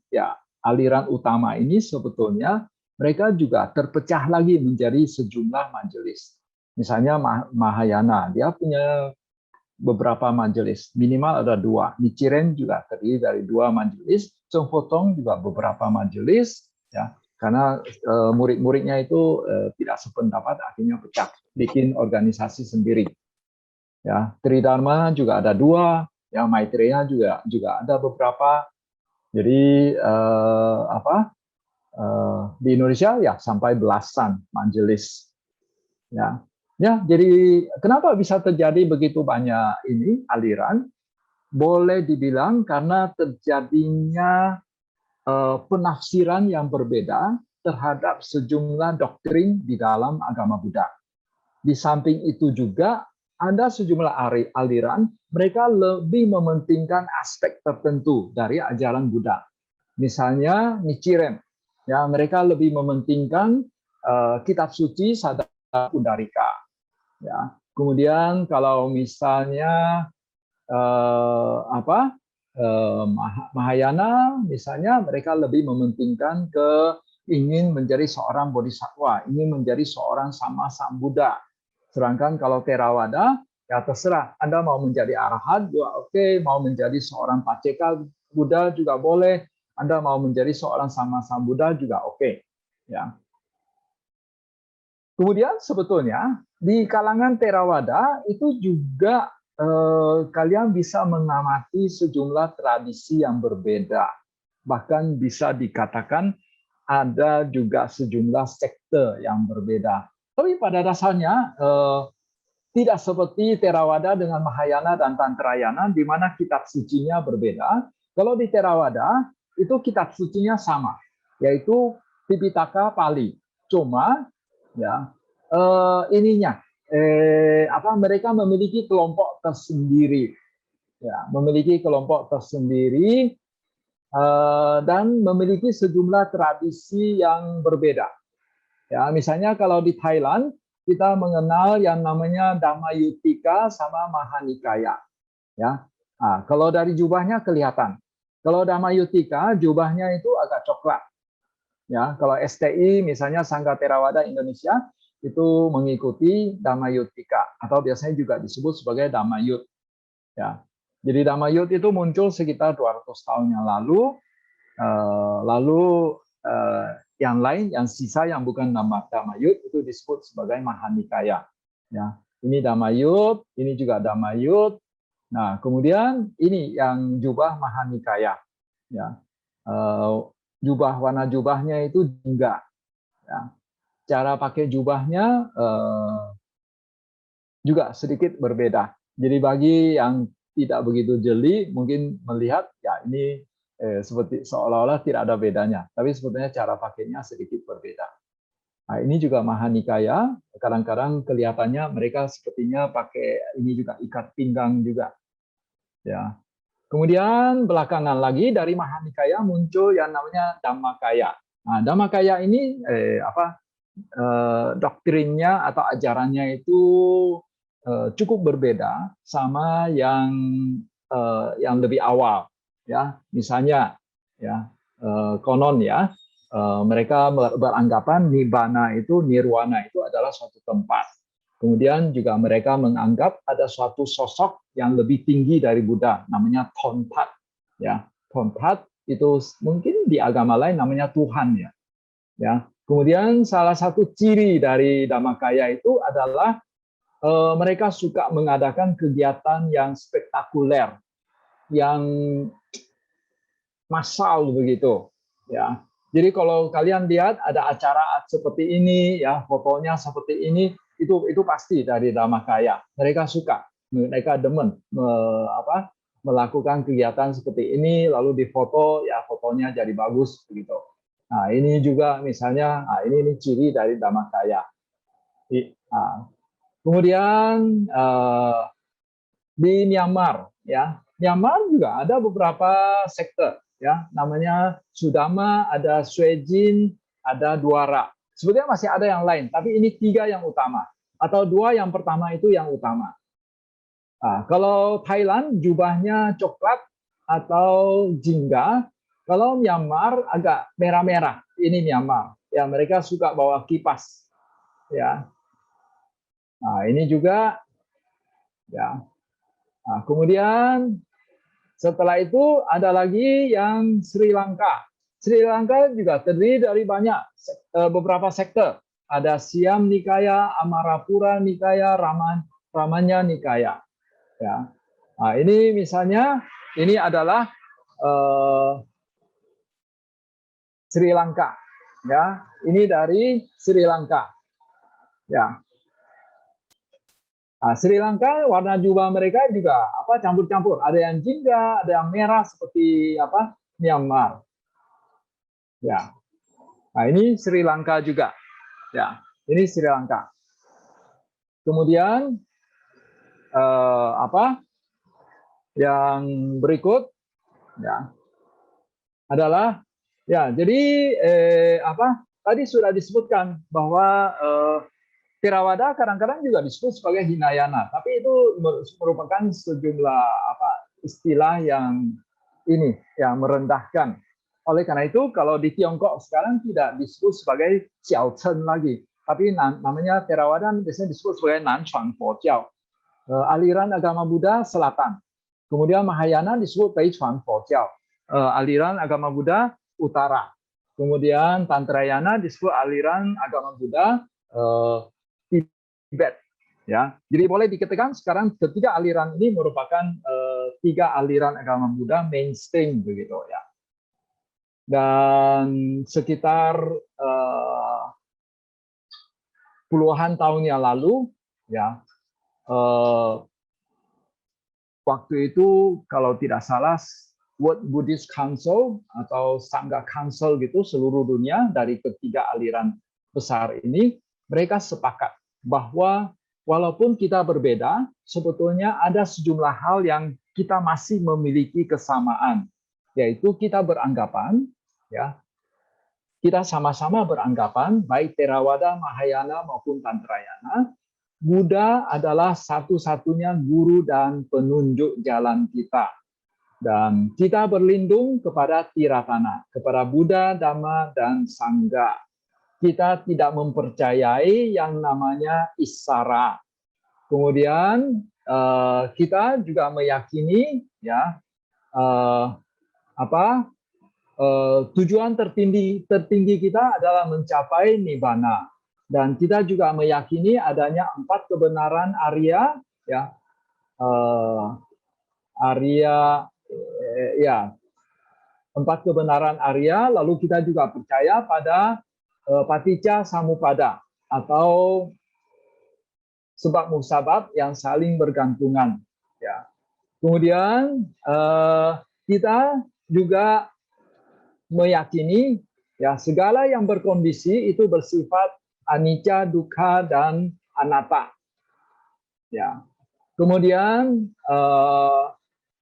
ya aliran utama ini sebetulnya mereka juga terpecah lagi menjadi sejumlah majelis. Misalnya Mahayana, dia punya beberapa majelis, minimal ada 2. Nichiren juga terdiri dari 2 majelis, Cheng Fo Chong juga beberapa majelis, ya, karena murid-muridnya itu tidak sependapat, akhirnya pecah, bikin organisasi sendiri. Ya, Tridharma juga ada 2, ya Maitreya juga ada beberapa. Jadi di Indonesia ya sampai belasan majelis. Ya. Ya, jadi kenapa bisa terjadi begitu banyak ini aliran? Boleh dibilang karena terjadinya penafsiran yang berbeda terhadap sejumlah doktrin di dalam agama Buddha. Di samping itu juga ada sejumlah aliran, mereka lebih mementingkan aspek tertentu dari ajaran Buddha. Misalnya Nichiren, ya mereka lebih mementingkan kitab suci Sada Pundarika. Ya. Kemudian kalau misalnya Mahayana, misalnya mereka lebih mementingkan ingin menjadi seorang bodhisatwa, ingin menjadi seorang sama sang Buddha. Sedangkan kalau Theravada, ya terserah. Anda mau menjadi arahat juga oke, mau menjadi seorang paceka Buddha juga boleh. Anda mau menjadi seorang sama sang Buddha juga oke. Ya. Kemudian sebetulnya di kalangan Theravada itu juga kalian bisa mengamati sejumlah tradisi yang berbeda. Bahkan bisa dikatakan ada juga sejumlah sekte yang berbeda. Tapi pada dasarnya tidak seperti Theravada dengan Mahayana dan Tantrayana, di mana kitab sucinya berbeda. Kalau di Theravada, itu kitab sucinya sama, yaitu Tipitaka Pali. Cuma, ya mereka memiliki kelompok tersendiri, ya, memiliki kelompok tersendiri dan memiliki sejumlah tradisi yang berbeda. Ya, misalnya kalau di Thailand kita mengenal yang namanya Dhammayuttika sama Mahanikaya. Ya, kalau dari jubahnya kelihatan. Kalau Dhammayuttika jubahnya itu agak coklat. Ya, kalau STI misalnya Sangga Theravada Indonesia itu mengikuti Dhammayuttika atau biasanya juga disebut sebagai Dhammayut. Ya, jadi Dhammayut itu muncul sekitar 200 tahun yang lalu. Lalu yang lain, yang sisa yang bukan Dhammayut itu disebut sebagai Mahanikaya. Ya, ini Dhammayut, ini juga Dhammayut. Nah, kemudian ini yang jubah Mahanikaya. Ya, warna jubahnya itu jingga. Ya, cara pakai jubahnya juga sedikit berbeda. Jadi bagi yang tidak begitu jeli, mungkin melihat ya ini seperti seolah-olah tidak ada bedanya. Tapi sebetulnya cara pakainya sedikit berbeda. Nah, ini juga Mahanikaya. Kadang-kadang kelihatannya mereka sepertinya pakai ini juga ikat pinggang juga. Ya. Kemudian belakangan lagi dari Mahanikaya muncul yang namanya Dhammakaya. Nah, Dhammakaya ini doktrinnya atau ajarannya itu cukup berbeda sama yang lebih awal. Ya, misalnya ya konon ya mereka beranggapan nirvana itu adalah suatu tempat. Kemudian juga mereka menganggap ada suatu sosok yang lebih tinggi dari Buddha, namanya Thonpat. Ya, Thonpat itu mungkin di agama lain namanya Tuhan ya. Ya, kemudian salah satu ciri dari Dhammakaya itu adalah mereka suka mengadakan kegiatan yang spektakuler, yang massal begitu. Ya, jadi kalau kalian lihat ada acara seperti ini, ya fotonya seperti ini, itu pasti dari Dhammakaya. Mereka suka, mereka demen melakukan kegiatan seperti ini, lalu difoto, ya fotonya jadi bagus begitu. Nah, ini juga misalnya, ini ciri dari Dhammakaya. Kemudian di Myanmar, ya Myanmar juga ada beberapa sekte, ya namanya Sudama, ada Swejin, ada Dwara. Sebetulnya masih ada yang lain, tapi ini 3 yang utama atau 2 yang pertama itu yang utama. Nah, kalau Thailand jubahnya coklat atau jingga, kalau Myanmar agak merah-merah. Ini Myanmar, ya mereka suka bawa kipas, ya. Nah, ini juga, ya. Nah, kemudian setelah itu ada lagi yang Sri Lanka. Sri Lanka juga terdiri dari beberapa sekte. Ada Siam Nikaya, Amarapura Nikaya, Ramanya Nikaya. Ya. Nah, ini misalnya ini adalah Sri Lanka. Ya, ini dari Sri Lanka. Ya. Nah, Sri Lanka warna jubah mereka juga apa campur-campur. Ada yang jingga, ada yang merah seperti apa Myanmar. Ya. Nah, ini Sri Lanka juga. Ya, ini Sri Lanka. Kemudian apa yang berikut ya adalah ya jadi apa tadi sudah disebutkan bahwa Theravada kadang-kadang juga disebut sebagai Hinayana, tapi itu merupakan sejumlah apa istilah yang ini yang merendahkan. Oleh karena itu, kalau di Tiongkok sekarang tidak disebut sebagai Jiao Chen lagi, tapi namanya Theravada biasanya disebut sebagai Nanchuan Po Jiao, aliran agama Buddha Selatan. Kemudian Mahayana disebut Beichuan Po Jiao, aliran agama Buddha Utara. Kemudian Tantrayana disebut aliran agama Buddha Tibet, ya. Jadi boleh dikatakan sekarang ketiga aliran ini merupakan tiga aliran agama Buddha mainstream begitu ya. Dan sekitar puluhan tahun yang lalu ya waktu itu kalau tidak salah World Buddhist Council atau Sangha Council gitu seluruh dunia dari ketiga aliran besar ini mereka sepakat bahwa walaupun kita berbeda, sebetulnya ada sejumlah hal yang kita masih memiliki kesamaan, yaitu kita beranggapan, ya, kita sama-sama beranggapan, baik Theravada, Mahayana maupun Tantrayana, Buddha adalah satu-satunya guru dan penunjuk jalan kita. Dan kita berlindung kepada Tiratana, kepada Buddha, Dhamma, dan Sangha. Kita tidak mempercayai yang namanya Isara. Kemudian kita juga meyakini ya tujuan tertinggi kita adalah mencapai Nibbana. Dan kita juga meyakini adanya 4 kebenaran Arya, ya, Arya, ya, 4 kebenaran Arya. Lalu kita juga percaya pada Paticca Samuppada atau sebab musabab yang saling bergantungan. Ya. Kemudian kita juga meyakini ya segala yang berkondisi itu bersifat anicca, dukkha, dan anatta. Ya. Kemudian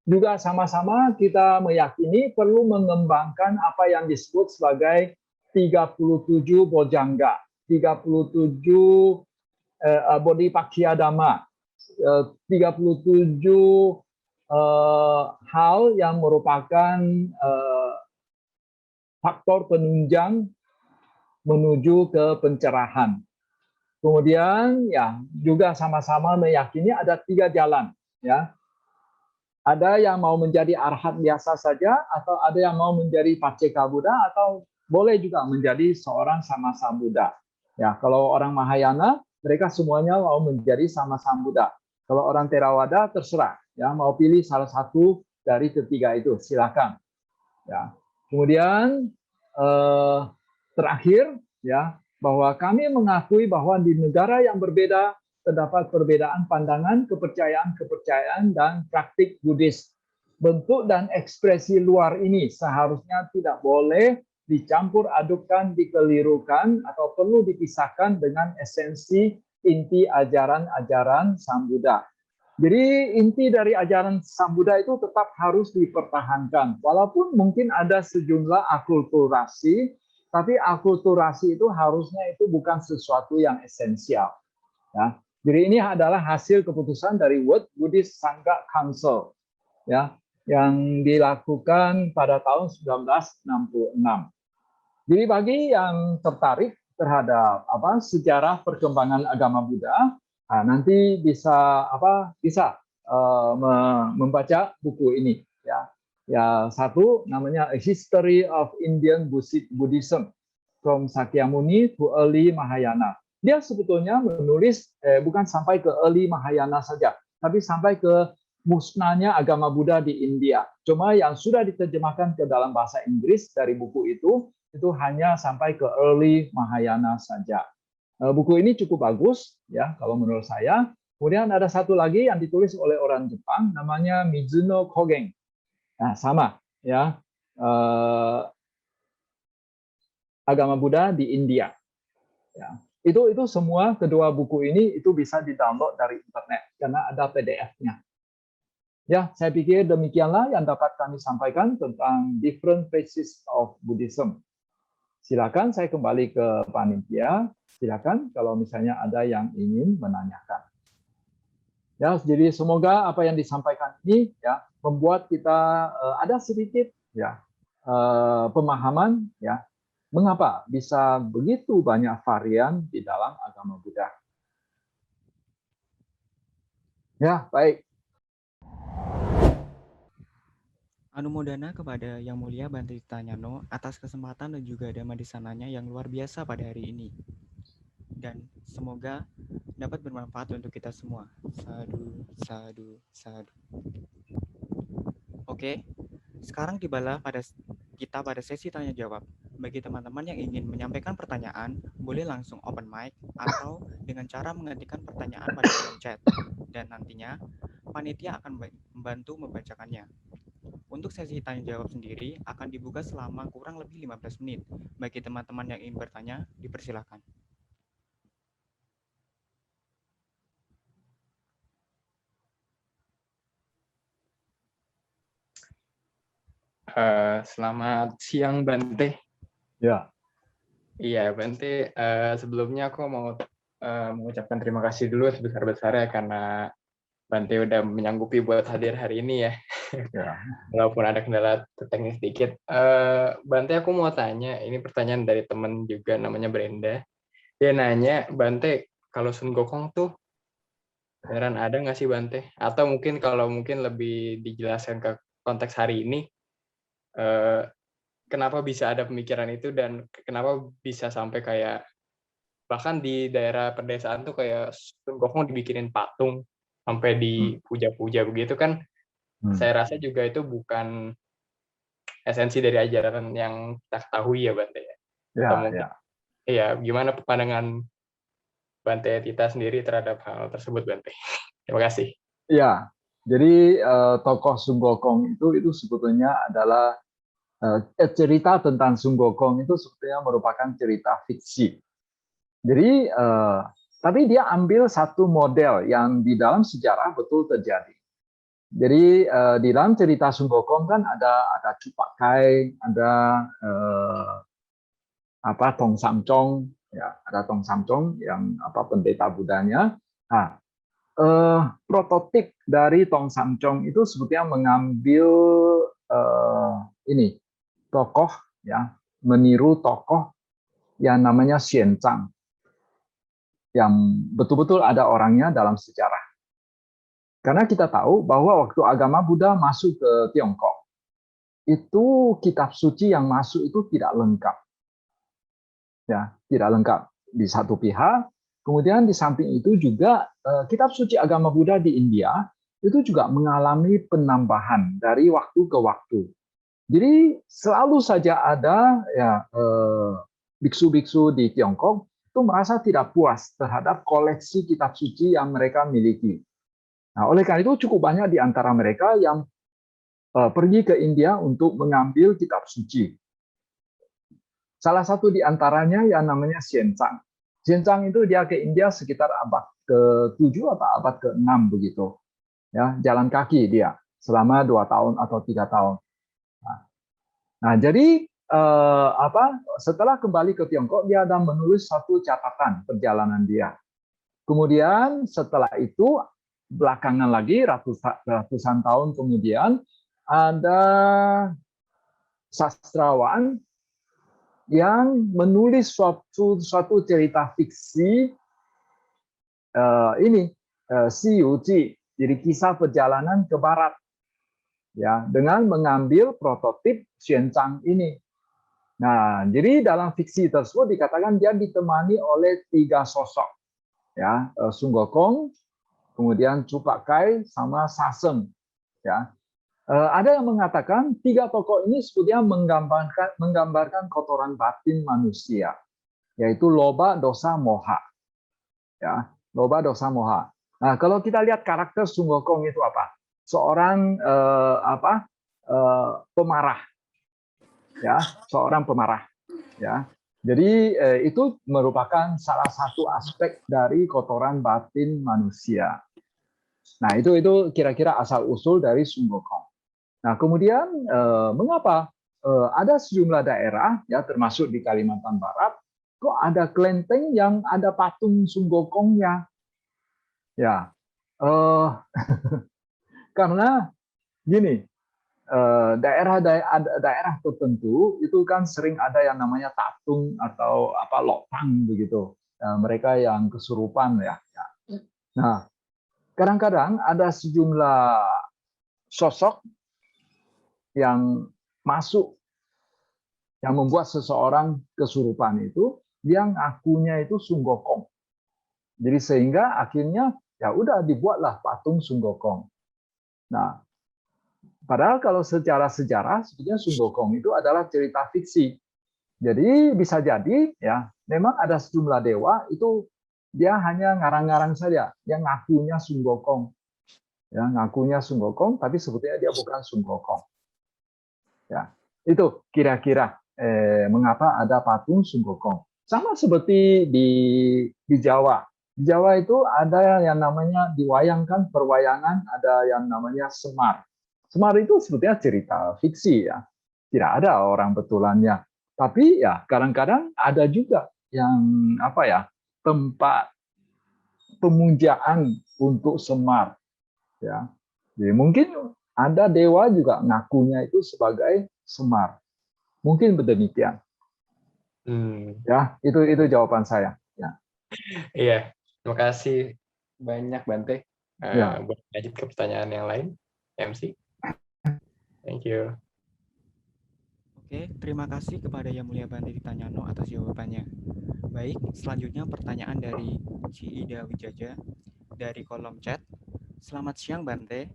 juga sama-sama kita meyakini perlu mengembangkan apa yang disebut sebagai 37 bojjhanga, 37 bodhipakkhya dhamma, 37 hal yang merupakan faktor penunjang menuju ke pencerahan. Kemudian ya juga sama-sama meyakini ada 3 jalan, ya. Ada yang mau menjadi arhat biasa saja, atau ada yang mau menjadi Pacceka Buddha, atau boleh juga menjadi seorang Samasa Buddha. Ya, kalau orang Mahayana, mereka semuanya mau menjadi Samasa Buddha. Kalau orang Theravada terserah, ya mau pilih salah satu dari ketiga itu, silakan. Ya. Kemudian terakhir, ya bahwa kami mengakui bahwa di negara yang berbeda terdapat perbedaan pandangan, kepercayaan, dan praktik Buddhis. Bentuk dan ekspresi luar ini seharusnya tidak boleh dicampur adukkan, dikelirukan, atau perlu dipisahkan dengan esensi inti ajaran-ajaran Sang Buddha. Jadi inti dari ajaran Sang Buddha itu tetap harus dipertahankan. Walaupun mungkin ada sejumlah akulturasi, tapi akulturasi itu harusnya itu bukan sesuatu yang esensial. Ya. Jadi ini adalah hasil keputusan dari World Buddhist Sangha Council, ya, yang dilakukan pada tahun 1966. Jadi bagi yang tertarik terhadap sejarah perkembangan agama Buddha, nanti bisa membaca buku ini, ya. Ya, satu namanya A History of Indian Buddhism from Sakyamuni to Early Mahayana. Dia sebetulnya menulis bukan sampai ke early Mahayana saja, tapi sampai ke musnahnya agama Buddha di India. Cuma yang sudah diterjemahkan ke dalam bahasa Inggris dari buku itu hanya sampai ke early Mahayana saja. Buku ini cukup bagus, ya, kalau menurut saya. Kemudian ada satu lagi yang ditulis oleh orang Jepang, namanya Mizuno Kogen. Nah, sama ya, agama Buddha di India. Ya. Itu semua kedua buku ini itu bisa di-download dari internet karena ada PDF-nya. Ya, saya pikir demikianlah yang dapat kami sampaikan tentang different phases of Buddhism. Silakan saya kembali ke panitia. Silakan kalau misalnya ada yang ingin menanyakan. Ya, jadi semoga apa yang disampaikan ini ya membuat kita ada sedikit ya pemahaman ya mengapa bisa begitu banyak varian di dalam agama Buddha. Ya, baik. Anumodana kepada Yang Mulia Bante Tanyano atas kesempatan dan juga dhamma di sananya yang luar biasa pada hari ini. Dan semoga dapat bermanfaat untuk kita semua. Sadu, sadu, sadu. Oke, sekarang tibalah kita pada sesi tanya jawab. Bagi teman-teman yang ingin menyampaikan pertanyaan, boleh langsung open mic atau dengan cara mengetikkan pertanyaan pada kolom chat. Dan nantinya panitia akan membantu membacakannya. Untuk sesi tanya jawab sendiri akan dibuka selama kurang lebih 15 menit. Bagi teman-teman yang ingin bertanya, dipersilakan. Selamat siang Bante. Ya. Iya Bante, sebelumnya aku mau mengucapkan terima kasih dulu sebesar-besarnya karena Bante udah menyanggupi buat hadir hari ini ya. Ya. Walaupun ada kendala teknis sedikit. Bante, aku mau tanya, ini pertanyaan dari teman juga namanya Brenda. Dia nanya, Bante, kalau Sun Gokong tuh beneran ada nggak sih Bante? Atau mungkin kalau mungkin lebih dijelaskan ke konteks hari ini, kenapa bisa ada pemikiran itu dan kenapa bisa sampai kayak bahkan di daerah pedesaan tuh kayak Sun Gokong dibikinin patung sampai dipuja-puja begitu kan. Saya rasa juga itu bukan esensi dari ajaran yang kita ketahui ya Bante ya. Atau mungkin ya gimana pandangan Bante Tita sendiri terhadap hal tersebut Bante? Terima kasih. Ya, jadi tokoh Sun Gokong itu sebetulnya adalah cerita tentang Sun Gokong itu sebetulnya merupakan cerita fiksi. Jadi, tapi dia ambil satu model yang di dalam sejarah betul terjadi. Jadi di dalam cerita Sun Gokong kan ada Chupak Kai, ada Tong Samcong, ya ada Tong Samcong yang pendeta Budanya. Nah, prototip dari Tong Samcong itu sebetulnya mengambil ini tokoh ya meniru tokoh yang namanya Xianzang yang betul-betul ada orangnya dalam sejarah. Karena kita tahu bahwa waktu agama Buddha masuk ke Tiongkok, itu kitab suci yang masuk itu tidak lengkap. Ya, tidak lengkap di satu pihak. Kemudian di samping itu juga kitab suci agama Buddha di India itu juga mengalami penambahan dari waktu ke waktu. Jadi selalu saja ada ya biksu-biksu di Tiongkok itu merasa tidak puas terhadap koleksi kitab suci yang mereka miliki. Nah, oleh karena itu cukup banyak di antara mereka yang pergi ke India untuk mengambil kitab suci. Salah satu di antaranya yang namanya Xianzang. Xianzang itu dia ke India sekitar abad ke-7 atau abad ke-6 begitu. Ya, jalan kaki dia selama 2 tahun atau 3 tahun. Nah, jadi setelah kembali ke Tiongkok dia ada menulis satu catatan perjalanan dia. Kemudian setelah itu belakangan lagi ratusan tahun kemudian ada sastrawan yang menulis suatu cerita fiksi Xi Yu Ji, jadi kisah perjalanan ke barat ya dengan mengambil prototip Xuanzang ini. Nah, jadi dalam fiksi tersebut dikatakan dia ditemani oleh 3 sosok ya, Sun Gokong, kemudian Chupak Kai sama Saseng ya. Ada yang mengatakan 3 tokoh ini sebetulnya menggambarkan kotoran batin manusia, yaitu loba, dosa, moha. Ya, loba, dosa, moha. Nah, kalau kita lihat karakter Sun Gokong itu apa? Seorang pemarah, ya, seorang pemarah, ya. Jadi itu merupakan salah satu aspek dari kotoran batin manusia. Nah, itu kira-kira asal usul dari Sun Gokong. Nah, kemudian mengapa ada sejumlah daerah, ya termasuk di Kalimantan Barat, kok ada kelenteng yang ada patung Sun Gokongnya? Ya, karena gini, daerah tertentu itu kan sering ada yang namanya tatung atau apa lokang begitu. Mereka yang kesurupan ya. Nah, kadang-kadang ada sejumlah sosok yang masuk yang membuat seseorang kesurupan itu yang akunya itu Sun Gokong. Jadi sehingga akhirnya ya udah dibuatlah patung Sun Gokong. Nah, padahal kalau secara sejarah sebetulnya Sun Gokong itu adalah cerita fiksi. Jadi bisa jadi ya memang ada sejumlah dewa itu dia hanya ngarang-ngarang saja, yang ngakunya Sun Gokong. Ya, ngakunya Sun Gokong tapi sebetulnya dia bukan Sun Gokong. Ya, itu kira-kira mengapa ada patung Sun Gokong. Sama seperti di Jawa. Di Jawa itu ada yang namanya diwayangkan perwayangan, ada yang namanya Semar. Semar itu sebetulnya cerita fiksi ya, tidak ada orang betulannya. Tapi ya kadang-kadang ada juga yang apa ya tempat pemujaan untuk Semar. Ya, jadi mungkin ada dewa juga ngakunya itu sebagai Semar. Mungkin demikian. Ya, itu jawaban saya. Ya. Iya, terima kasih banyak Bante. Ya. Buat lanjut ke pertanyaan yang lain, MC. Thank you. Oke, terima kasih kepada Yang Mulia Bante Ditanyano atas jawabannya. Baik, selanjutnya pertanyaan dari Ciida Wijaja dari kolom chat. Selamat siang Bante.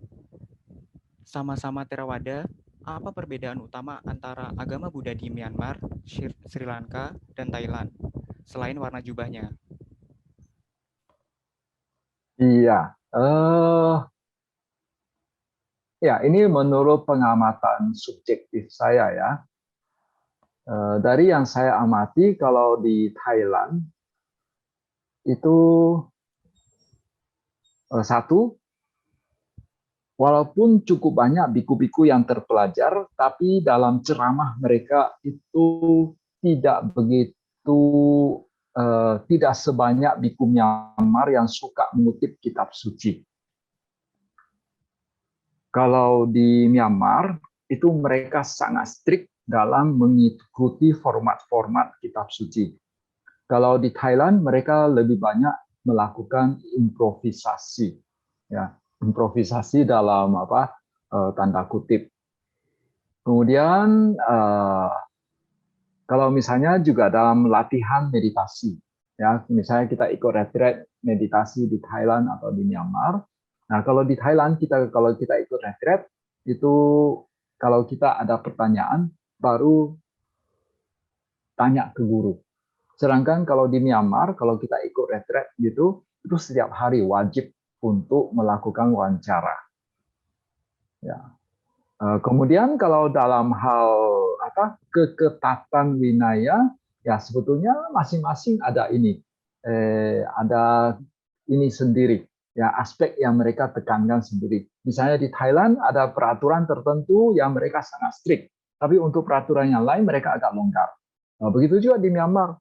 Sama-sama Theravada, apa perbedaan utama antara agama Buddha di Myanmar, Sri Lanka, dan Thailand, selain warna jubahnya? Iya. Ya, ini menurut pengamatan subjektif saya ya. Dari yang saya amati, kalau di Thailand itu satu, walaupun cukup banyak biku-biku yang terpelajar, tapi dalam ceramah mereka itu tidak begitu, tidak sebanyak biku Myanmar yang suka mengutip kitab suci. Kalau di Myanmar, itu mereka sangat strict dalam mengikuti format-format kitab suci. Kalau di Thailand, mereka lebih banyak melakukan improvisasi. Ya, improvisasi dalam tanda kutip. Kemudian kalau misalnya juga dalam latihan meditasi, ya misalnya kita ikut retreat meditasi di Thailand atau di Myanmar. Nah kalau di Thailand kalau kita ikut retreat itu kalau kita ada pertanyaan baru tanya ke guru. Sedangkan kalau di Myanmar kalau kita ikut retreat gitu itu setiap hari wajib untuk melakukan wawancara. Ya. Kemudian kalau dalam hal keketatan winaya, ya sebetulnya masing-masing ada ini sendiri, ya aspek yang mereka tekankan sendiri. Misalnya di Thailand ada peraturan tertentu yang mereka sangat strict, tapi untuk peraturan yang lain mereka agak longgar. Begitu juga di Myanmar.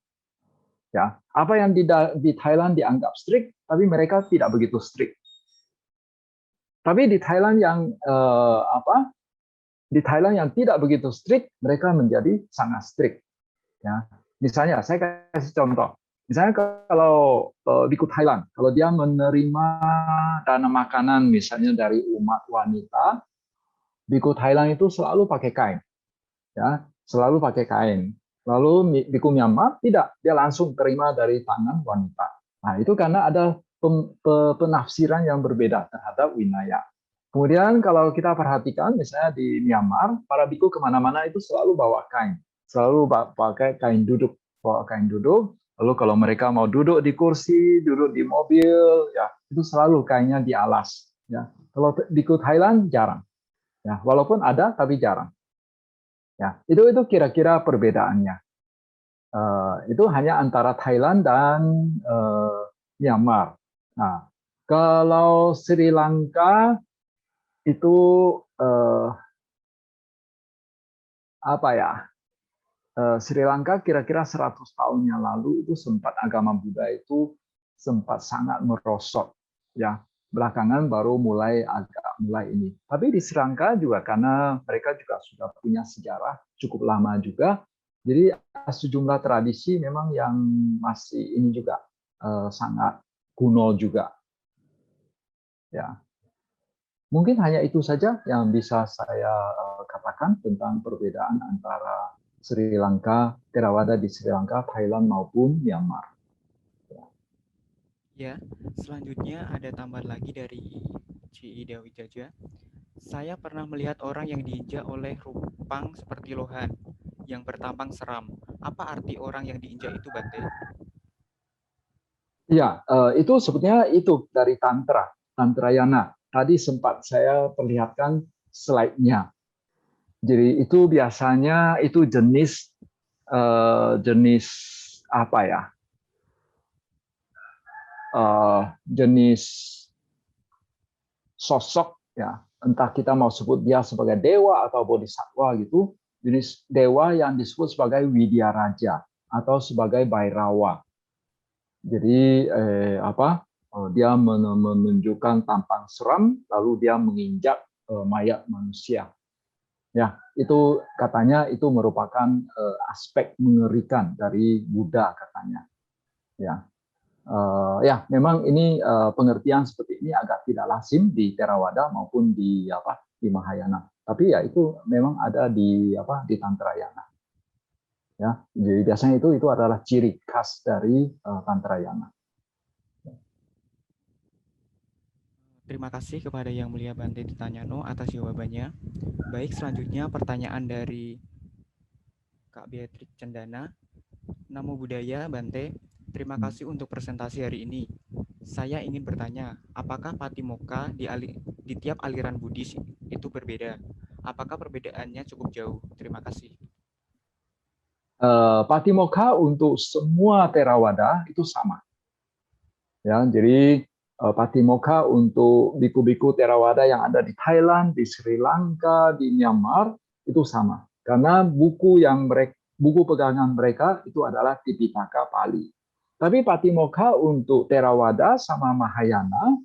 Ya, apa yang di Thailand dianggap strict, tapi mereka tidak begitu strict. Tapi di Thailand yang tidak begitu strict, mereka menjadi sangat strict. Ya, misalnya saya kasih contoh. Misalnya kalau biku Thailand, kalau dia menerima dana makanan misalnya dari umat wanita, biku Thailand itu selalu pakai kain, ya, selalu pakai kain. Lalu biku Myanmar tidak, dia langsung terima dari tangan wanita. Nah itu karena ada penafsiran yang berbeda terhadap winaya. Kemudian kalau kita perhatikan misalnya di Myanmar, para biku kemana-mana itu selalu bawa kain, selalu pakai kain duduk, bawa kain duduk. Lalu kalau mereka mau duduk di kursi, duduk di mobil, ya itu selalu kayaknya di alas. Ya, kalau di Thailand jarang. Ya, walaupun ada tapi jarang. Ya, itu kira-kira perbedaannya. Itu hanya antara Thailand dan Myanmar. Nah, kalau Sri Lanka itu apa ya? Sri Lanka kira-kira 100 tahun yang lalu itu sempat agama Buddha itu sempat sangat merosot, ya. Belakangan baru mulai ini. Tapi di Sri Lanka juga karena mereka juga sudah punya sejarah cukup lama juga, jadi sejumlah tradisi memang yang masih ini juga sangat kuno juga, ya. Mungkin hanya itu saja yang bisa saya katakan tentang perbedaan antara Sri Lanka, Theravada di Sri Lanka, Thailand maupun Myanmar. Ya, selanjutnya ada tambahan lagi dari Ci Dewi Jaja. Saya pernah melihat orang yang diinjak oleh rupang seperti Lohan yang bertampang seram. Apa arti orang yang diinjak itu, Bante? Ya, itu sebetulnya itu dari Tantrayana. Tadi sempat saya perlihatkan slide-nya. Jadi itu biasanya itu jenis apa ya? Jenis sosok ya, entah kita mau sebut dia sebagai dewa atau bodhisatwa gitu, jenis dewa yang disebut sebagai Widya Raja atau sebagai Bhairawa. Jadi dia menunjukkan tampang seram lalu dia menginjak mayat manusia. Ya, itu katanya itu merupakan aspek mengerikan dari Buddha katanya. Ya. Ya, memang ini pengertian seperti ini agak tidak lazim di Theravada maupun di Mahayana. Tapi ya itu memang ada di Tantrayana. Ya, jadi biasanya itu adalah ciri khas dari Tantrayana. Terima kasih kepada Yang Mulia Bante Ditanyano atas jawabannya. Baik, selanjutnya pertanyaan dari Kak Beatrix Cendana. Namo Buddhaya, Bante. Terima kasih untuk presentasi hari ini. Saya ingin bertanya, apakah Patimokkha di tiap aliran Buddhis itu berbeda? Apakah perbedaannya cukup jauh? Terima kasih. Patimokkha untuk semua Theravada itu sama. Ya, jadi Patimokkha untuk biku-biku Theravada yang ada di Thailand, di Sri Lanka, di Myanmar itu sama. Karena buku pegangan mereka itu adalah Tipitaka Pali. Tapi Patimokkha untuk Theravada sama Mahayana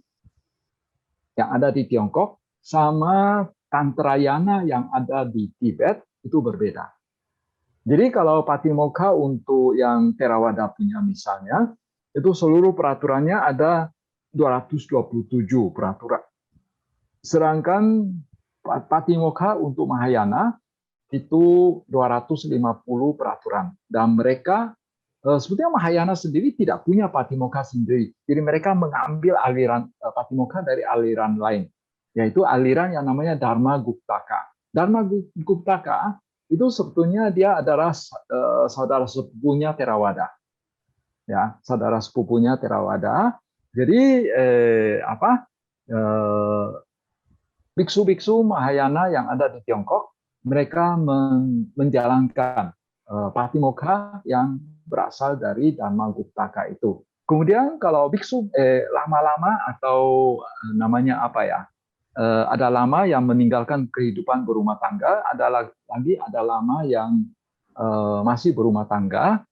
yang ada di Tiongkok sama Tantrayana yang ada di Tibet itu berbeda. Jadi kalau Patimokkha untuk yang Theravada punya misalnya, itu seluruh peraturannya ada 227 peraturan. Sedangkan Patimokkha untuk Mahayana itu 250 peraturan. Dan mereka, sebetulnya Mahayana sendiri tidak punya Patimokkha sendiri. Jadi mereka mengambil aliran Patimokkha dari aliran lain, yaitu aliran yang namanya Dharma Guptaka. Dharma Guptaka itu sebetulnya dia adalah saudara sepupunya Theravada, ya, saudara sepupunya Theravada. Jadi biksu-biksu Mahayana yang ada di Tiongkok, mereka menjalankan Patimokkha yang berasal dari Dharma Guptaka itu. Kemudian kalau biksu lama-lama atau namanya apa ya? Ada lama yang meninggalkan kehidupan berumah tangga, ada lama yang masih berumah tangga.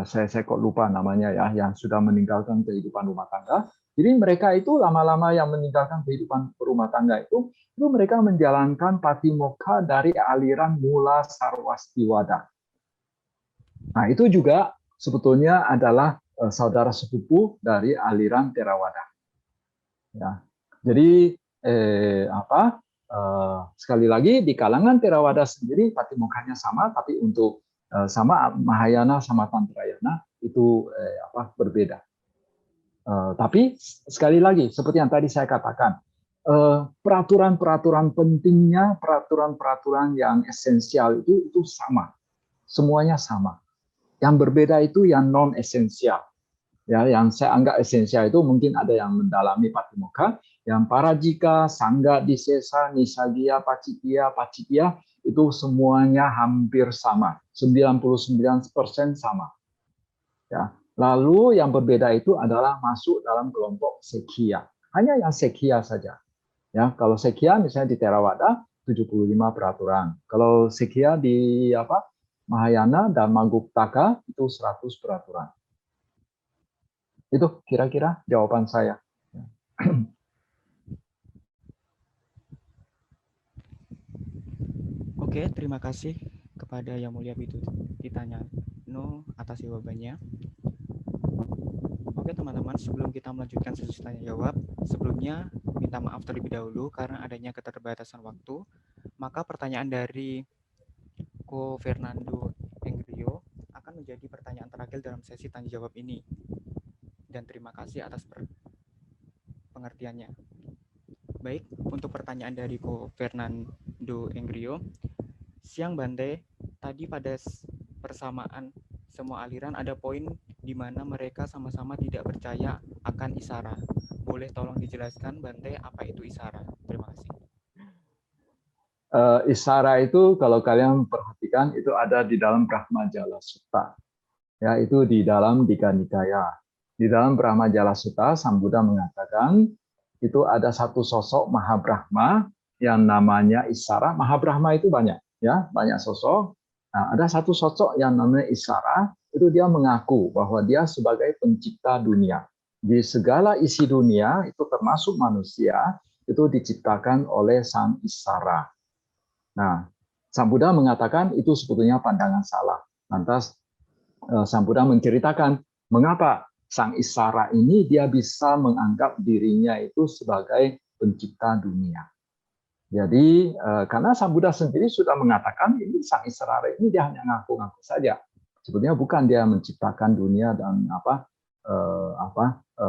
Saya kok lupa namanya ya, yang sudah meninggalkan kehidupan rumah tangga. Jadi mereka itu lama-lama yang meninggalkan kehidupan berumah tangga itu mereka menjalankan Patimokkha dari aliran Mula Sarwastiwada. Nah itu juga sebetulnya adalah saudara sepupu dari aliran Theravada. Ya, jadi sekali lagi di kalangan Theravada sendiri Patimokkha-nya sama, tapi untuk sama Mahayana sama Tantrayana itu berbeda. Tapi sekali lagi seperti yang tadi saya katakan, peraturan-peraturan pentingnya, peraturan-peraturan yang esensial itu sama, semuanya sama. yang berbeda itu yang non esensial. Ya, yang saya anggap esensial itu mungkin ada yang mendalami Patimokkha, yang Parajika, Sangga, Disesa, Nisagia, Pacitya itu semuanya hampir sama, 99% sama. Ya. Lalu yang berbeda itu adalah masuk dalam kelompok Sekhya. Hanya yang Sekhya saja. Ya, kalau Sekhya misalnya di Theravada 75 peraturan. Kalau Sekhya di Mahayana dan Mangguptaka itu 100 peraturan. Itu kira-kira jawaban saya. Oke, terima kasih kepada Yang Mulia Bidu Ditanyano atas jawabannya. Oke teman-teman, sebelum kita melanjutkan sesi tanya jawab, sebelumnya minta maaf terlebih dahulu karena adanya keterbatasan waktu. Maka pertanyaan dari Ko Fernando Engrio akan menjadi pertanyaan terakhir dalam sesi tanya jawab ini. Dan terima kasih atas pengertiannya. Baik, untuk pertanyaan dari Ko Fernando Engrio, siang Bante, tadi pada persamaan semua aliran ada poin di mana mereka sama-sama tidak percaya akan isara. Boleh tolong dijelaskan Bante apa itu isara? Terima kasih. Isara itu kalau kalian perhatikan itu ada di dalam Brahmajala Sutta. Ya, itu di dalam Digha Nikaya. Di dalam Brahmajala Sutta, Sang Buddha mengatakan itu ada satu sosok Mahabrahma yang namanya Isara. Mahabrahma itu banyak, ya, banyak sosok. Nah, ada satu sosok yang namanya Isara, itu dia mengaku bahwa dia sebagai pencipta dunia. Di segala isi dunia, itu termasuk manusia, itu diciptakan oleh Sang Isara. Nah, Sang Buddha mengatakan itu sebetulnya pandangan salah. Lantas Sang Buddha menceritakan mengapa Sang Isara ini dia bisa menganggap dirinya itu sebagai pencipta dunia. Jadi karena Sang Buddha sendiri sudah mengatakan ini Sang Isara ini dia hanya ngaku-ngaku saja. Sebetulnya bukan dia menciptakan dunia dan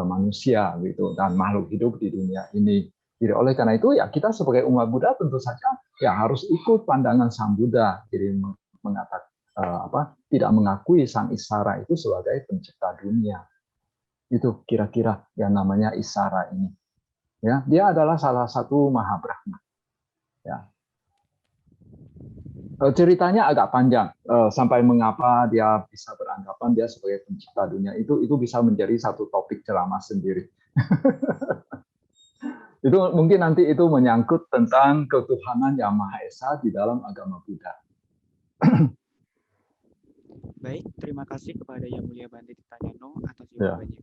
manusia gitu dan makhluk hidup di dunia ini. Jadi oleh karena itu ya kita sebagai umat Buddha tentu saja ya harus ikut pandangan Sang Buddha. Jadi mengatakan tidak mengakui Sang Isara itu sebagai pencipta dunia. Itu kira-kira yang namanya Isara ini. Ya, dia adalah salah satu Mahabrahma. Ya. Ceritanya agak panjang sampai mengapa dia bisa beranggapan dia sebagai pencipta dunia itu bisa menjadi satu topik ceramah sendiri. Itu mungkin nanti itu menyangkut tentang ketuhanan yang Maha Esa di dalam agama Buddha. Baik, terima kasih kepada Yang Mulia Bante Ditanyano atas jawabannya.